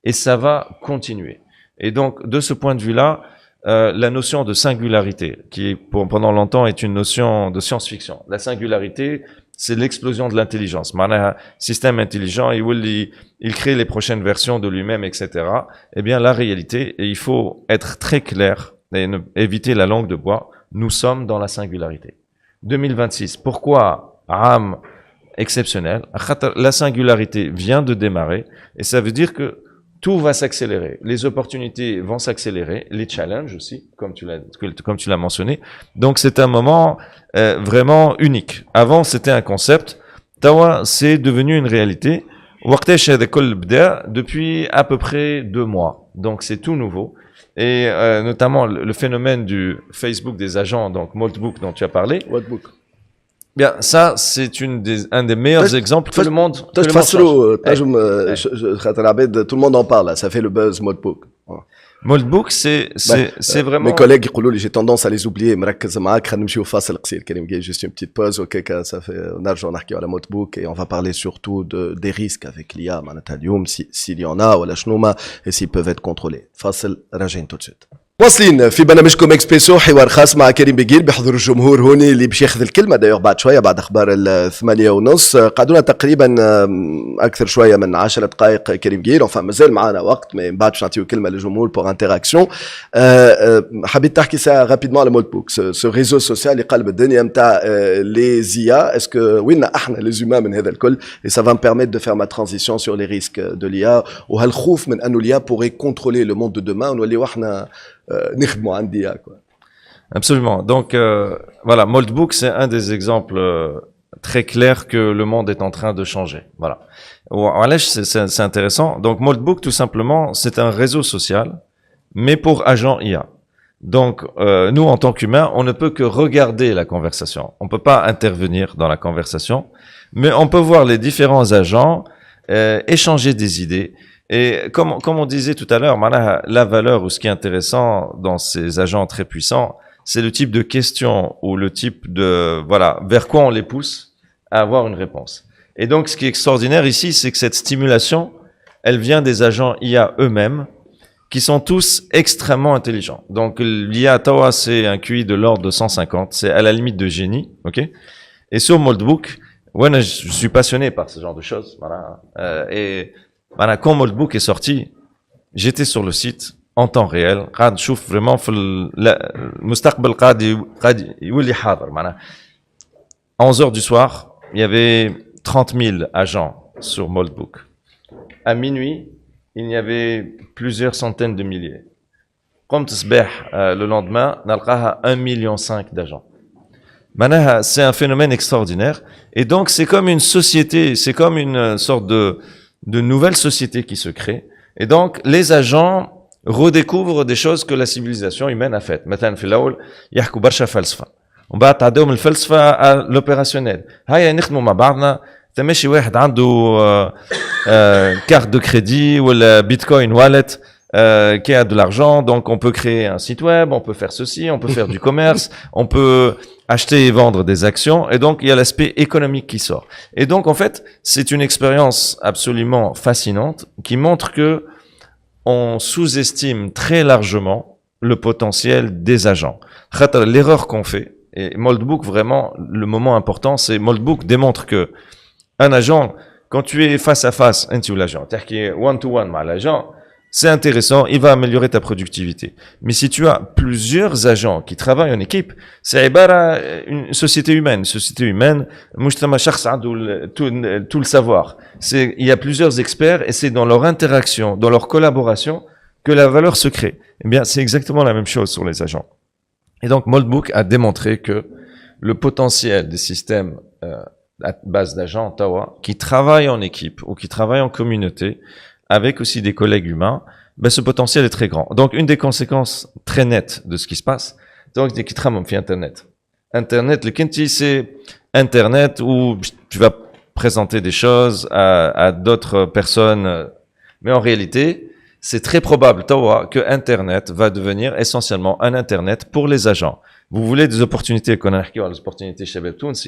et ça va continuer. Et donc, de ce point de vue-là, la notion de singularité, qui pendant longtemps est une notion de science-fiction. La singularité, c'est l'explosion de l'intelligence. Un système intelligent, il crée les prochaines versions de lui-même, etc. Eh bien, la réalité, et il faut être très clair et éviter la langue de bois, nous sommes dans la singularité. 2026. Pourquoi Am exceptionnel? La singularité vient de démarrer et ça veut dire que tout va s'accélérer. Les opportunités vont s'accélérer, les challenges aussi, comme tu l'as mentionné. Donc c'est un moment vraiment unique. Avant c'était un concept, Tawa c'est devenu une réalité. Depuis à peu près 2 mois. Donc c'est tout nouveau. Et notamment le phénomène du Facebook des agents, donc Moltbook dont tu as parlé. Moltbook. Bien, ça, c'est un des meilleurs exemples que le monde tout le monde en parle, là. Ça fait le buzz Moltbook. Moldbook, c'est vraiment... Mes collègues يقولوا لي j'ai tendance à les oublier. مركز معاك خلينا نمشيو فاصل قصير كريم جاي juste une petite pause OK ça fait نرجع نحكيو على Moldbook et on va parler surtout des risques avec l'IA معناتها اليوم s'il y en a ولا شنو ما et s'ils peuvent être contrôlés. فاصل راجعين tout de suite. واصلين في برنامجكم اكسبريسو حوار خاص مع كريم بقيل بحضور الجمهور هوني اللي باش ياخذ الكلمه دايوغ بعد شويه بعد اخبار 8:30 قعدونا تقريبا اكثر شويه من 10 دقائق كريم بقيل enfin مازال معنا وقت من بعد باش نعطيو كلمه للجمهور بور انتراكسيون حبيت تحكي ساعه رابيدمون على مولتبوك سو ريزو سوسيال اللي قلب الدنيا نتاع لي زيا اسكو وين احنا لي زومان من هذا الكل et ça va me permettre de faire ma transition sur les risques de l'IA وهالخوف من انه l'IA pourrait contrôler le monde de demain ونوليو احنا نخدموا عندي يا quoi. Absolument. Donc voilà, Moldbook c'est un des exemples très clairs que le monde est en train de changer. Voilà. C'est intéressant. Donc Moldbook tout simplement, c'est un réseau social mais pour agents IA. Donc nous en tant qu'humains, on ne peut que regarder la conversation. On peut pas intervenir dans la conversation, mais on peut voir les différents agents échanger des idées. Et comme on disait tout à l'heure, la valeur ou ce qui est intéressant dans ces agents très puissants, c'est le type de questions ou le type de, voilà, vers quoi on les pousse à avoir une réponse. Et donc, ce qui est extraordinaire ici, c'est que cette stimulation, elle vient des agents IA eux-mêmes, qui sont tous extrêmement intelligents. Donc, l'IA Tawa, c'est un QI de l'ordre de 150, c'est à la limite de génie, ok? Et sur Moldbook, ouais, je suis passionné par ce genre de choses, voilà. Et voilà, quand Moldbook est sorti, j'étais sur le site en temps réel. قاعد نشوف vraiment في المستقبل قاعد يولي حاضر معناها. 11h du soir, il y avait 30 000 agents sur Moldbook. À minuit, il y avait plusieurs centaines de milliers. قمت صباح le lendemain, نلقاها 1,5 million d'agents. معناها c'est un phénomène extraordinaire et donc c'est comme une société, c'est comme une sorte de nouvelles sociétés qui se créent. Et donc, les agents redécouvrent des choses que la civilisation humaine a faites. Maintenant, في الأول يحكوا برشا فلسفة. ومن بعد تعداو من الفلسفة à l'opérationnel. هيا نخدموا مع بعضنا. تمشي واحد عنده carte de crédit ولا bitcoin wallet qui a de l'argent. Donc, on peut créer un site web, on peut faire ceci, on peut faire du commerce, on peut acheter et vendre des actions. Et donc, il y a l'aspect économique qui sort. Et donc, en fait, c'est une expérience absolument fascinante qui montre que on sous-estime très largement le potentiel des agents. L'erreur qu'on fait, et Moldbook, vraiment, le moment important, c'est Moldbook démontre que un agent, quand tu es face à face, un l'agent, c'est-à-dire qu'il est one-to-one avec l'agent, c'est intéressant, il va améliorer ta productivité. Mais si tu as plusieurs agents qui travaillent en équipe, c'est une société humaine. Une société humaine, tout le savoir. Il y a plusieurs experts et c'est dans leur interaction, dans leur collaboration que la valeur se crée. Eh bien, c'est exactement la même chose sur les agents. Et donc, Moldbook a démontré que le potentiel des systèmes à base d'agents, Tawa, qui travaillent en équipe ou qui travaillent en communauté, avec aussi des collègues humains, ben ce potentiel est très grand. Donc, une des conséquences très nettes de ce qui se passe, donc, c'est qu'il travaille Internet. Internet, le Kinti, c'est Internet où tu vas présenter des choses à d'autres personnes. Mais en réalité, c'est très probable, Tawa, que Internet va devenir essentiellement un Internet pour les agents. Vous voulez des opportunités, qu'on a les opportunités chez Webtoons,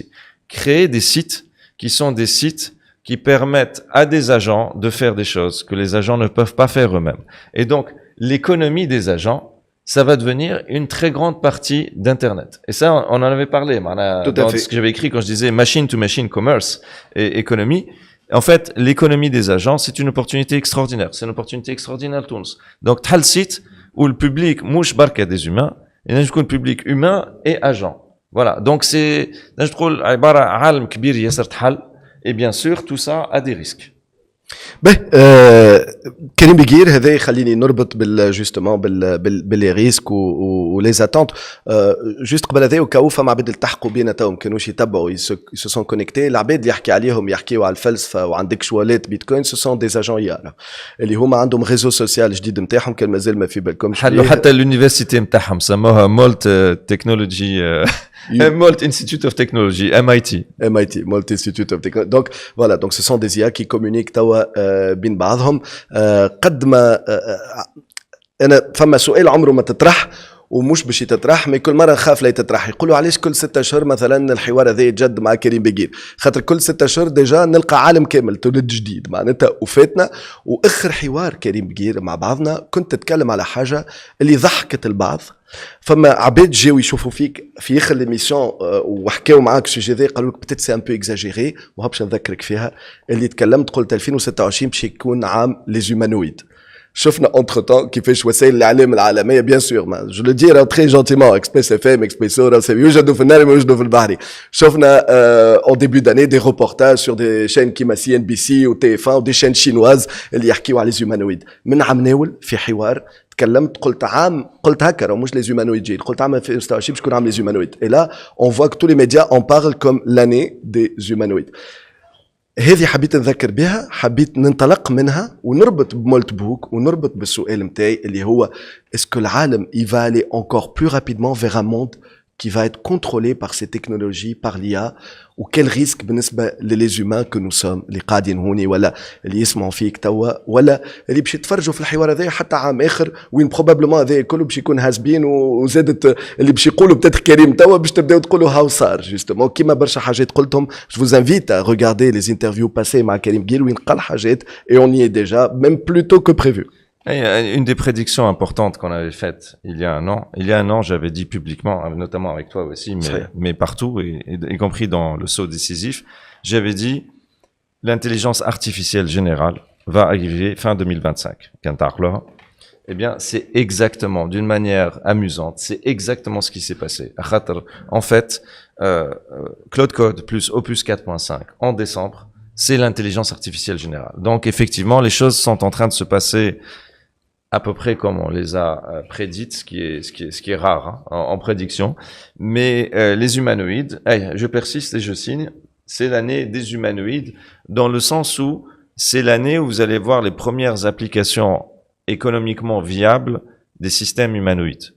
créer des sites qui sont des sites qui permettent à des agents de faire des choses que les agents ne peuvent pas faire eux-mêmes. Et donc, l'économie des agents, ça va devenir une très grande partie d'Internet. Et ça, on en avait parlé, dans ce que j'avais écrit quand je disais machine-to-machine commerce et économie. En fait, l'économie des agents, c'est une opportunité extraordinaire. C'est une opportunité extraordinaire à Tunis. Donc, t'as le site où le public, mouche barque des humains, et là, je trouve le public humain et agent. Voilà. Donc, c'est, je trouve, عالم كبير ياسر تحل. Et bien sûr, tout ça a des risques. به كريم بقير هذا يخليني نربط جوستومون باللي ريسك ولي زاتونت جوست قبل هذا وكاو فما عباد التحقوا بينا تو ما كانوش يتبعوا يسو سون كونيكتي العباد اللي يحكي عليهم يحكيوا على الفلسفه وعندك شوالات بيتكوين سو سون دي اجون يا اللي هما عندهم ريزو سوسيال جديد نتاعهم كان مازال ما في بالكم حلوا حتى اليونيفرسيتي نتاعهم سموها مولت تكنولوجي Malt Institute of Technology, MIT, Malt Institute of Technology. Donc voilà, donc ce sont des IA qui communiquent توا بين بعضهم قد ما انا فما سؤال عمره ما تطرح ومش باش يتطرح، مي كل مره نخاف لا يتطرح. يقولوا علاش كل 6 اشهر مثلا الحوار هذا يتجد مع كريم بقير؟ خاطر كل 6 اشهر ديجا نلقى عالم كامل تولد جديد معناتها وفاتنا. واخر حوار كريم بقير مع بعضنا كنت تتكلم على حاجه اللي ضحكت البعض. فما عباد جاو يشوفوا فيك في اخر ليميسيون وحكاو معاك السوجي ذا، قالوا لك بتيت سي ان بو اكزاجيري، ما هبش نذكرك فيها. اللي تكلمت قلت 2026 باش يكون عام لي زومانويد. شفنا انتر تان كيفاش وسائل الاعلام العالميه بيان سور ما جو لو دير تري جونتيمون اكسبريس اف ام اكسبريسو يوجدوا في النار يوجدوا في البحر. شفنا اون ديبي داني دي ريبورتاج سور دي شين كيما سي ان بي سي و تي اف 1 ودي شين شينواز اللي يحكيوا على زومانويد. من عام ناول في حوار تكلمت قلت عام، قلت هكا راه مش لي زومانويد جايين، قلت عام 2026 باش يكون عام لي زومانويد. اي لا اون فوا كو تو لي ميديا اون بارل كوم لاني دي زومانويد. هذه حبيت نذكر بها، حبيت ننطلق منها ونربط بمولت بوك ونربط بالسؤال متاعي اللي هو اسكو العالم il va aller encore plus rapidement vers un monde qui va être contrôlé par ces technologies, par l'IA, ou quel risque بالنسبة للي humains que nous sommes اللي قاعدين هوني ولا اللي يسمعوا فيك توا ولا اللي باش يتفرجوا في الحوار هذا حتى عام آخر وين بروبابلمون هذا كله باش يكون هازبين وزادت اللي باش يقولوا بتاتر كريم توا باش تبداو تقولوا هاو صار جوستومون كيما برشا حاجات قلتهم. Je vous invite à regarder les interviews passées مع كريم بقير وين قال حاجات et on y est déjà même plus tôt que prévu. Une des prédictions importantes qu'on avait faites il y a un an, j'avais dit publiquement, notamment avec toi aussi, mais partout, y compris dans le saut décisif, j'avais dit l'intelligence artificielle générale va arriver fin 2025. Eh bien, c'est exactement, d'une manière amusante, c'est exactement ce qui s'est passé. En fait, Claude Code plus Opus 4.5 en décembre, c'est l'intelligence artificielle générale. Donc, effectivement, les choses sont en train de se passer à peu près comme on les a prédites, ce qui est rare hein, en prédiction. Mais les humanoïdes, je persiste et je signe, c'est l'année des humanoïdes dans le sens où c'est l'année où vous allez voir les premières applications économiquement viables des systèmes humanoïdes.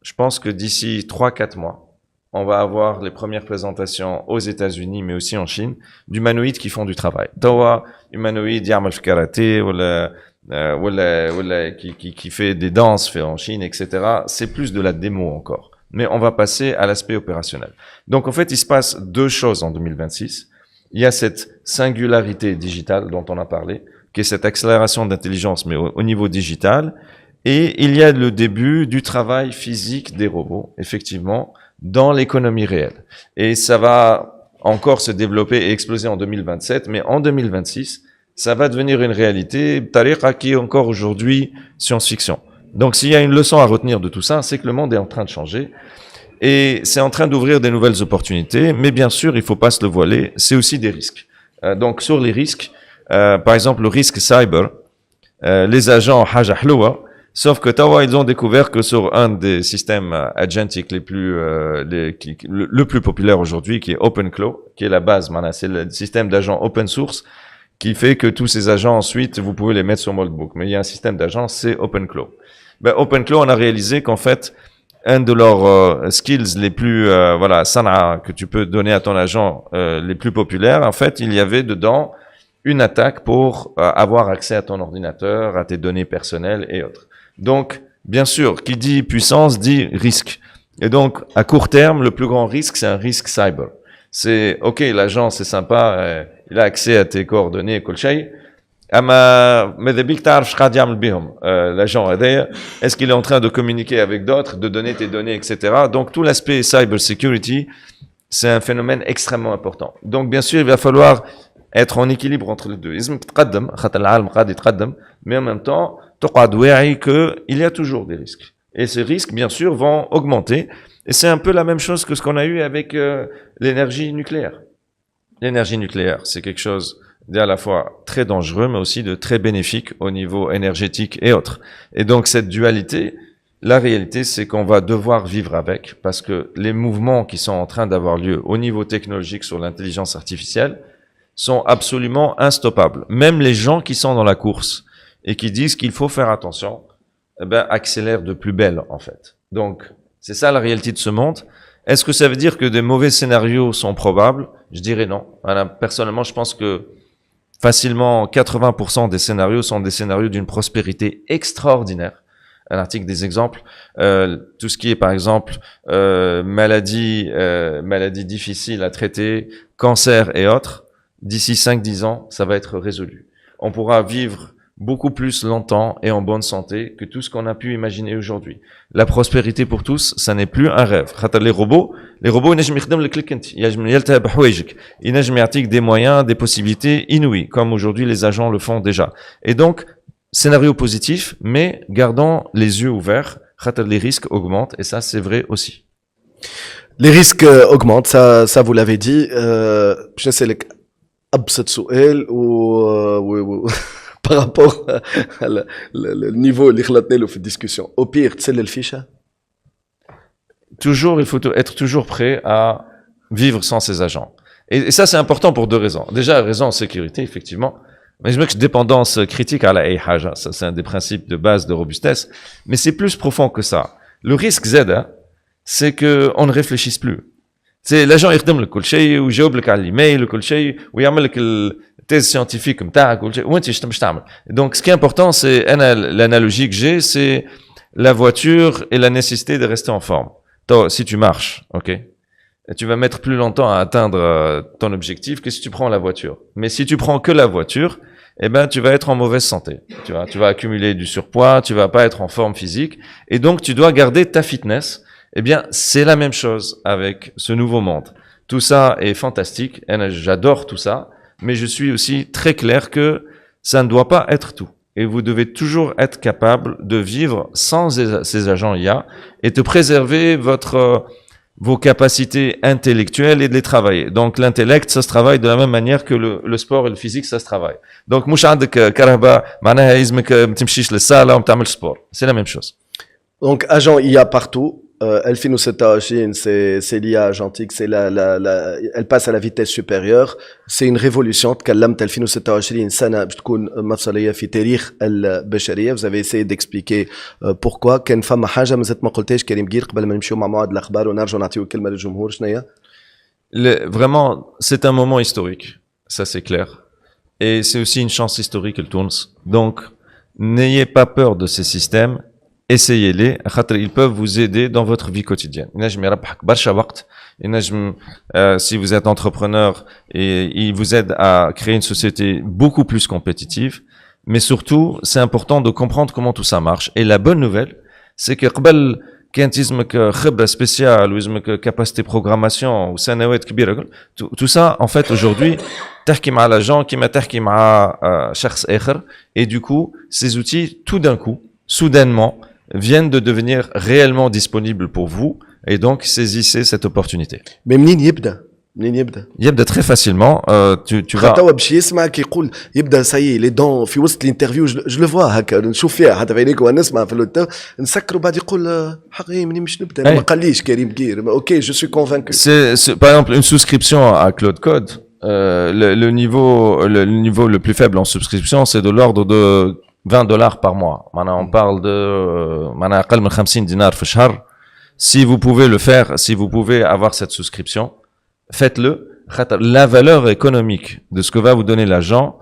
Je pense que d'ici 3-4 mois, on va avoir les premières présentations aux États-Unis, mais aussi en Chine, d'humanoïdes qui font du travail. Tawa, humanoïde, ya'mal fi karaté, qui fait des danses fait en Chine, etc. C'est plus de la démo encore. Mais on va passer à l'aspect opérationnel. Donc en fait, il se passe deux choses en 2026. Il y a cette singularité digitale dont on a parlé, qui est cette accélération d'intelligence, mais au niveau digital. Et il y a le début du travail physique des robots, effectivement, dans l'économie réelle. Et ça va encore se développer et exploser en 2027, mais en 2026, ça va devenir une réalité, tariqa qui est encore aujourd'hui science-fiction. Donc s'il y a une leçon à retenir de tout ça, c'est que le monde est en train de changer et c'est en train d'ouvrir des nouvelles opportunités, mais bien sûr, il faut pas se le voiler, c'est aussi des risques. Donc sur les risques, par exemple le risque cyber, les agents haja hloua, sauf que tawa ils ont découvert que sur un des systèmes agentiques les plus le plus populaire aujourd'hui qui est OpenClaw, qui est la base, c'est le système d'agents open source qui fait que tous ces agents ensuite vous pouvez les mettre sur Moldbook. Mais il y a un système d'agents, c'est OpenClaw. OpenClaw, on a réalisé qu'en fait un de leurs skills les plus sana que tu peux donner à ton agent les plus populaires, en fait, il y avait dedans une attaque pour avoir accès à ton ordinateur, à tes données personnelles et autres. Donc, bien sûr, qui dit puissance dit risque. Et donc, à court terme, le plus grand risque, c'est un risque cyber. C'est, ok, l'agent, c'est sympa, il a accès à tes coordonnées, kolchay. L'agent, est-ce qu'il est en train de communiquer avec d'autres, de donner tes données, etc. Donc, tout l'aspect cyber security, c'est un phénomène extrêmement important. Donc, bien sûr, il va falloir être en équilibre entre les deux. Mais en même temps, qu'il y a toujours des risques. Et ces risques, bien sûr, vont augmenter. Et c'est un peu la même chose que ce qu'on a eu avec l'énergie nucléaire. L'énergie nucléaire, c'est quelque chose d'à la fois très dangereux, mais aussi de très bénéfique au niveau énergétique et autres. Et donc cette dualité, la réalité, c'est qu'on va devoir vivre avec, parce que les mouvements qui sont en train d'avoir lieu au niveau technologique sur l'intelligence artificielle sont absolument instoppables. Même les gens qui sont dans la course et qui disent qu'il faut faire attention, accélèrent de plus belle, en fait. Donc, c'est ça la réalité de ce monde. Est-ce que ça veut dire que des mauvais scénarios sont probables? Je dirais non. Personnellement, je pense que facilement 80% des scénarios sont des scénarios d'une prospérité extraordinaire, un article des exemples. Tout ce qui est, par exemple, maladies difficiles à traiter, cancer et autres, d'ici 5-10 ans, ça va être résolu. On pourra vivre beaucoup plus longtemps et en bonne santé que tout ce qu'on a pu imaginer aujourd'hui. La prospérité pour tous, ça n'est plus un rêve. Les robots, ils يعطيك des moyens, des possibilités inouïes, comme aujourd'hui les agents le font déjà. Et donc, scénario positif, mais gardons les yeux ouverts, les risques augmentent, et ça c'est vrai aussi. Les risques augmentent, ça vous l'avez dit. Je sais le أبسط سؤال par rapport au niveau اللي خلطنا له في الدiscussion. Au pire, تسلل الفيشة. Toujours, il faut être toujours prêt à vivre sans ces agents. Et ça, c'est important pour deux raisons. Déjà, raison en sécurité, effectivement. Mais je me dis que dépendance critique à la haja, ça c'est un des principes de base de robustesse. Mais c'est plus profond que ça. Le risque Z, c'est que on ne réfléchisse plus. C'est l'agent يخدم لك كل شيء ويجاوب لك على الايميل وكل شيء ويعمل لك التيز سيانتيفيك نتاعك كل شيء وانت باش تعمل. Donc ce qui est important, c'est l'analogie que j'ai, c'est la voiture et la nécessité de rester en forme. Toi, si tu marches, ok, tu vas mettre plus longtemps à atteindre ton objectif que si tu prends la voiture. Mais si tu prends que la voiture, eh ben tu vas être en mauvaise santé. Tu vas accumuler du surpoids, tu vas pas être en forme physique, et donc tu dois garder ta fitness. Eh bien, c'est la même chose avec ce nouveau monde. Tout ça est fantastique, et j'adore tout ça, mais je suis aussi très clair que ça ne doit pas être tout. Et vous devez toujours être capable de vivre sans ces agents IA et de préserver vos capacités intellectuelles et de les travailler. Donc l'intellect, ça se travaille de la même manière que le sport et le physique, ça se travaille. Donc مش عندك كهرباء معناها يلزمك ما تمشيش للصالة وما تعملش sport. C'est la même chose. Donc agent IA partout. 2026, c'est l'IA agentique, elle passe à la vitesse supérieure. C'est une révolution. تكلمت 2026 سنة باش تكون مفصلية في تاريخ البشرية. Vous avez essayé d'expliquer pourquoi. كان فما حاجة مازلت ما قلتهاش كريم بقير قبل ما نمشيو مع موعد الأخبار ونرجعوا نعطيو الكلمة للجمهور. شنو هي؟ Vraiment, c'est un moment historique. Ça, c'est clair. Et c'est aussi une chance historique, le tourne. Donc, n'ayez pas peur de ces systèmes. Essayez-les, ils peuvent vous aider dans votre vie quotidienne. Si vous êtes entrepreneur, et ils vous aident à créer une société beaucoup plus compétitive. Mais surtout, c'est important de comprendre comment tout ça marche. Et la bonne nouvelle, c'est que quand يلزمك خبرة spéciale, ou يلزمك capacité programmation, ou سنوات كبيرة, tout ça, en fait, aujourd'hui, تحكي مع l'agent كيما تحكي مع شخص آخر. Et du coup, ces outils, tout d'un coup, soudainement, viennent de devenir réellement disponibles pour vous, et donc saisissez cette opportunité. Mais منين يبدأ يبدأ très facilement. Tu vas. توا باش يسمعك يقول يبدأ ساي لي دون في وسط الانترفيو جو لو فوا هكا نشوف فيها حتى في عينيك ونسمع في اللوتو نسكروا بعد يقول حقيقي منين باش نبدأ ما قاليش كريم بقير. اوكي جو سوي كونفانكو. C'est par exemple une souscription à Claude Code. Le niveau le plus faible en subscription, c'est de l'ordre de $20 par mois. Maintenant, on parle de أقل من 50 dinars في الشهر. Si vous pouvez le faire, si vous pouvez avoir cette souscription, faites-le. La valeur économique de ce que va vous donner l'agent,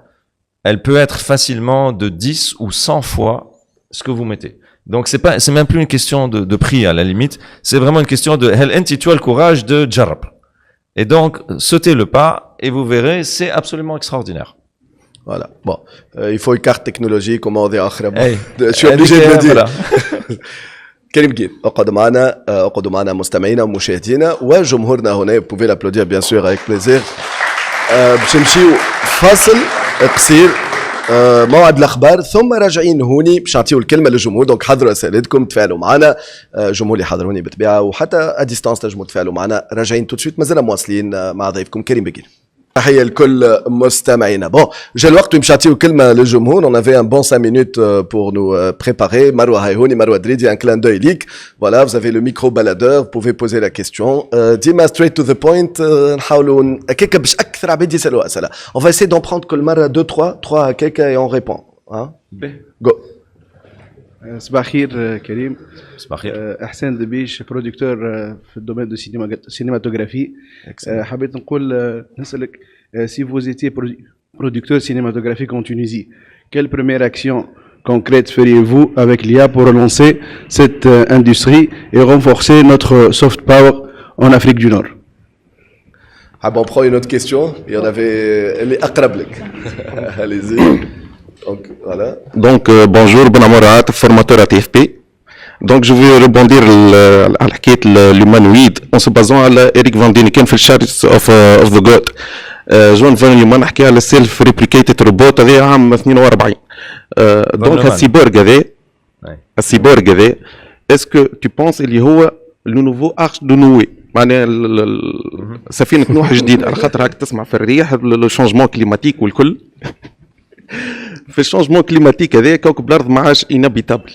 elle peut être facilement de 10 ou 100 fois ce que vous mettez. Donc c'est même plus une question de prix à la limite, c'est vraiment une question de هل أنت tu as le courage de تجرب. Et donc sautez le pas et vous verrez, c'est absolument extraordinaire. Voilà. Bon, il faut une carte technologique comme on dit après. Je suis obligé de le dire. كريم بقير اقعدوا معنا مستمعينا ومشاهدينا وجمهورنا هنا. Vous pouvez l'applaudir bien sûr avec plaisir. باش نمشيو فاصل قصير موعد الاخبار ثم راجعين هوني باش نعطيو الكلمه للجمهور. دونك حضروا اسئلتكم تفاعلوا معنا. الجمهور اللي حاضر هوني بالطبيعه وحتى اديستانس تنجموا تفاعلوا معنا. راجعين تو سويت مازلنا مواصلين مع ضيفكم كريم بقير. تحية لكل مستمعينا. Bon, j'ai le وقت باش نعطيو الكلمة للجمهور. On avait un bon 5 minutes pour nous préparer. Marwa Hayhouni, Marwa Dridi, un clin d'œil leak. Voilà, vous avez le micro baladeur, vous pouvez poser la question. ديما straight to the point. نحاولوا هكاك باش أكثر عباد يسألوا أسئلة. On va essayer d'en prendre كل مرة 2-3 هكاك et on répond. Hein? Go. صباح الخير كريم. صباح الخير. احسان دبيش برودكتور في الدومين دو سينماتوغرافي. حبيت نقول نسألك si vous étiez producteur cinématographique en Tunisie, quelle première action concrètes feriez-vous avec l'IA pour relancer cette industrie et renforcer notre soft power en Afrique du Nord? Ah bon, on prend une autre question. Il y en avait. Elle est akrablek. Allez-y. Donc, voilà. Donc, bonjour, bon amorat, formateur à TFP. Donc, je vais rebondir à l'humanoïde en se basant à Eric Van Däniken في Shards of the God. جون فان نيومان نحكي على السيلف ريبليكيتد روبوت هذا عام 42. دونك السيبورغ هذا اسكو tu penses اللي هو لو نوفو ارش دو نوي معناها سفينه نوح جديد على خاطر هاك تسمع في الرياح لو شونجمون كليماتيك والكل في الشونجمون كليماتيك هذا كوكب الارض ما عادش انابيتابل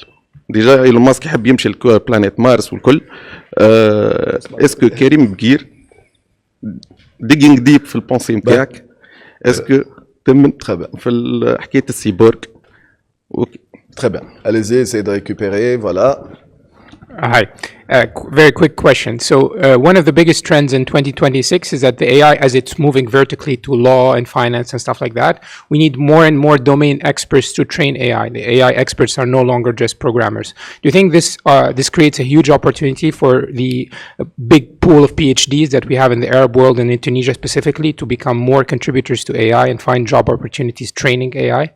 ديجا ايلون ماسك يحب يمشي لبلانيت مارس والكل اسكو كريم بقير ديجينغ ديب في البونسي نتاعك اسكو تم في حكايه السيبورغ اوكي Très bien. Allez-y, essayez de récupérer. Voilà. Hi. Very quick question. So one of the biggest trends in 2026 is that the AI, as it's moving vertically to law and finance and stuff like that, we need more and more domain experts to train AI. The AI experts are no longer just programmers. Do you think this creates a huge opportunity for the big pool of PhDs that we have in the Arab world and in Tunisia specifically to become more contributors to AI and find job opportunities training AI?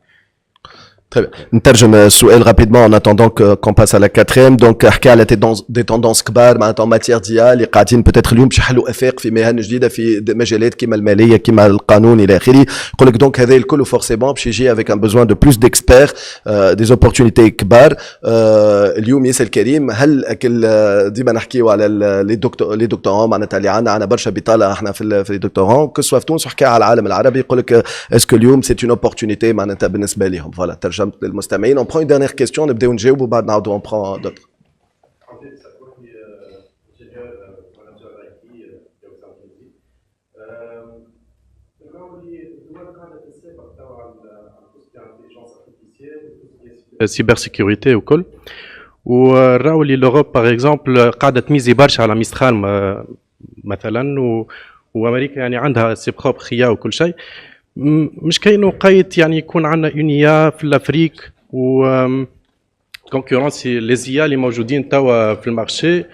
Très bien. نترجم السؤال rapidement en attendant qu'on passe à la quatrième. Donc حكى على des tendances كبار معناتها en matière d'IA اللي قاعدين peut-être اليوم باش يحلوا افاق في مهن جديده في مجالات كيما الماليه كيما القانون الى اخره. يقول لك دونك هذا الكل forcément باش يجي avec un besoin de plus d'experts des opportunités كبار. اليوم ياسر كريم هل ديما نحكيو على لي دكتورون معناتها اللي عندنا برشا بطاله احنا في لي دكتورون كو سوا في تونس وحكى على العالم العربي يقول لك اسكو اليوم سي اون opportunité معناتها بالنسبه لهم. فوالا ترجمت للمستمعين. On prend une dernière question نبداو نجاوبوا بعد نعاودوا on prend d'autres. cybersécurité وكل وراو اللي لوروب باغ اكزومبل قاعده تميزي برشا على ميسترال مثلا وامريكا يعني عندها سي بروب خيا وكل شيء مش كاين وقيت يعني يكون عندنا اونيا في الافريك و كونكورونسي لي زيا اللي موجودين توا في المارشي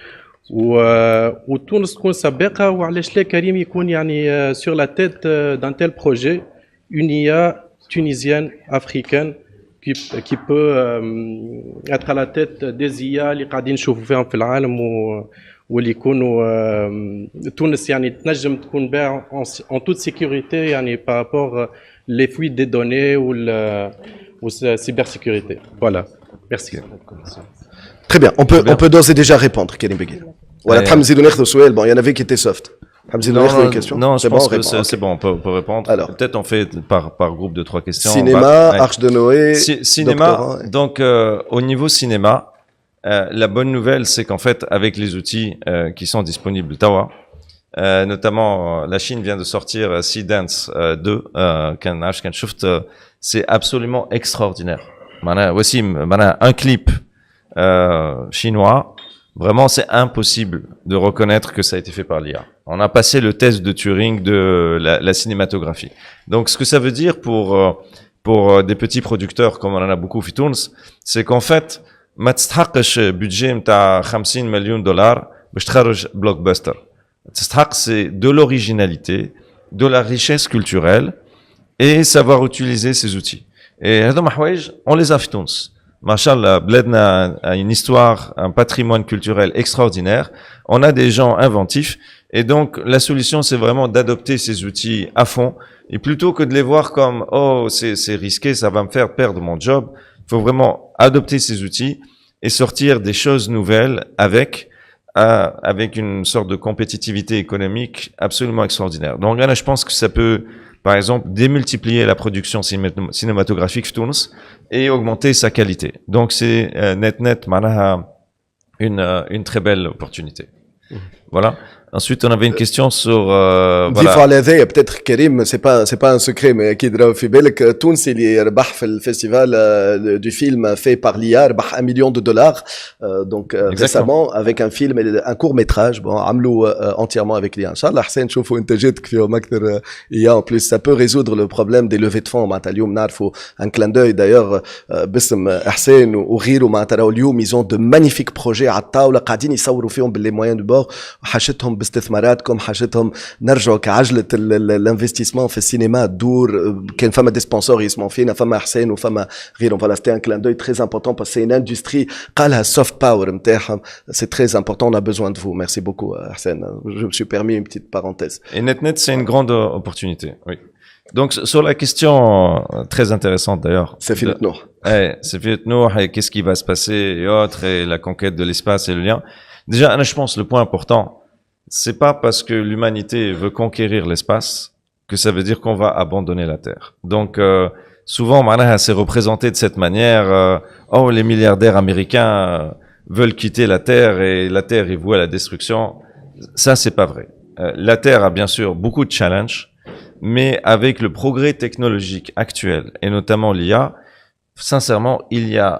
وتونس تكون سباقه وعلاش لا كريم يكون يعني سور لا تيت دان تيل بروجي اونيا تونيزيان افريكان qui peut être à la tête des IA اللي قاعدين نشوفوا فيهم في العالم واللي يكونوا تونس يعني تنجم تكون باع en toute sécurité يعني par rapport les fuites des données ou cybersécurité. Voilà. Merci. Très bien. On peut d'ores et déjà répondre, Karim Beguir. Voilà, تحمزي ناخذوا سؤال. Bon, il y en avait qui étaient soft. Non, je pense que c'est bon, on peut répondre. Alors, peut-être on fait par groupe de 3 questions. Cinéma, Arche de Noé, cinéma. Donc, au niveau cinéma, la bonne nouvelle, c'est qu'en fait, avec les outils qui sont disponibles, Tawa, notamment la Chine vient de sortir Seedance 2, c'est absolument extraordinaire. Voici un clip chinois. Vraiment, c'est impossible de reconnaître que ça a été fait par l'IA. On a passé le test de Turing de la cinématographie. Donc, ce que ça veut dire pour des petits producteurs, comme on en a beaucoup في تونس, c'est qu'en fait, ما تستحقش budget متاع 50 مليون دولار باش تخرج blockbuster. تستحق c'est de l'originalité, de la richesse culturelle et savoir utiliser ces outils. Et هذوما حوايج on les a في تونس. Machallah, Bledna a une histoire, un patrimoine culturel extraordinaire. On a des gens inventifs. Et donc, la solution, c'est vraiment d'adopter ces outils à fond. Et plutôt que de les voir comme, oh, c'est risqué, ça va me faire perdre mon job. Il faut vraiment adopter ces outils et sortir des choses nouvelles avec une sorte de compétitivité économique absolument extraordinaire. Donc là, je pense que ça peut, par exemple, démultiplier la production cinématographique de Tunis et augmenter sa qualité. Donc c'est net, une très belle opportunité. Voilà. Ensuite, on avait une question sur نضيفوا على هذايا peut-être كريم c'est pas un secret mais اكيد راهو في بالك تونسي اللي ربح في الفيستيفال du film fait par l'IA ربح 1 million de dollars donc récemment avec un film un court métrage bon عملوا entièrement avec l'IA ان شاء الله حسين نشوفوا انتاجاتك فيهم اكثر IA en plus ça peut résoudre le problème des levées de fonds معناتها اليوم نعرفوا un clin d'œil d'ailleurs باسم حسين وغيره معناتها راهو اليوم ils ont de magnifiques projets على الطاوله قاعدين يصوروا فيهم باللي مويان دو بور وحاجتهم باستثماراتكم حاجتهم نرجعوا كعجله الانفستيسمون في السينما تدور كان فما دي سبونسور يسمعوا فينا فما حسين وفما غيرهم فوالا سيتي ان كلان دوي تري امبورطون باسكو سي ان اندستري قالها السوفت باور نتاعهم سي تري امبورطون on a besoin de vous merci beaucoup حسين je me suis permis une petite parenthèse et NetNet c'est une grande opportunité oui donc sur la question très intéressante d'ailleurs c'est Philippe Nour c'est Philippe Nour et qu'est-ce qui va se passer et autres et la conquête de l'espace et le lien déjà je pense le point important c'est pas parce que l'humanité veut conquérir l'espace que ça veut dire qu'on va abandonner la Terre. Donc souvent, c'est représenté de cette manière. Oh, les milliardaires américains veulent quitter la Terre et la Terre est vouée à la destruction. Ça, c'est pas vrai. La Terre a bien sûr beaucoup de challenges, mais avec le progrès technologique actuel et notamment l'IA, sincèrement, il y a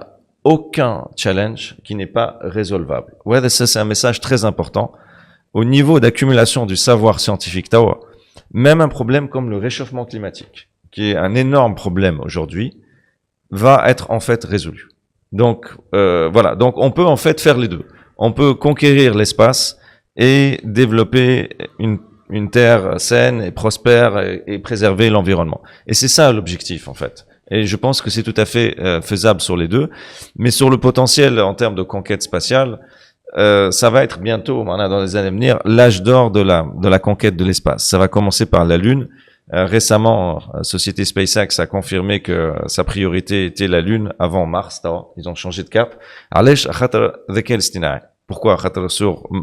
aucun challenge qui n'est pas résolvable. Ouais, ça c'est un message très important. Au niveau d'accumulation du savoir scientifique, même un problème comme le réchauffement climatique, qui est un énorme problème aujourd'hui, va être en fait résolu. Donc voilà, donc on peut en fait faire les deux. On peut conquérir l'espace et développer une terre saine et prospère et préserver l'environnement. Et c'est ça l'objectif en fait. Et je pense que c'est tout à fait faisable sur les deux. Mais sur le potentiel en termes de conquête spatiale, ça va être bientôt, dans les années à venir, l'âge d'or de la conquête de l'espace. Ça va commencer par la Lune. Récemment, la société SpaceX a confirmé que sa priorité était la Lune avant Mars. Ils ont changé de cap. Pourquoi?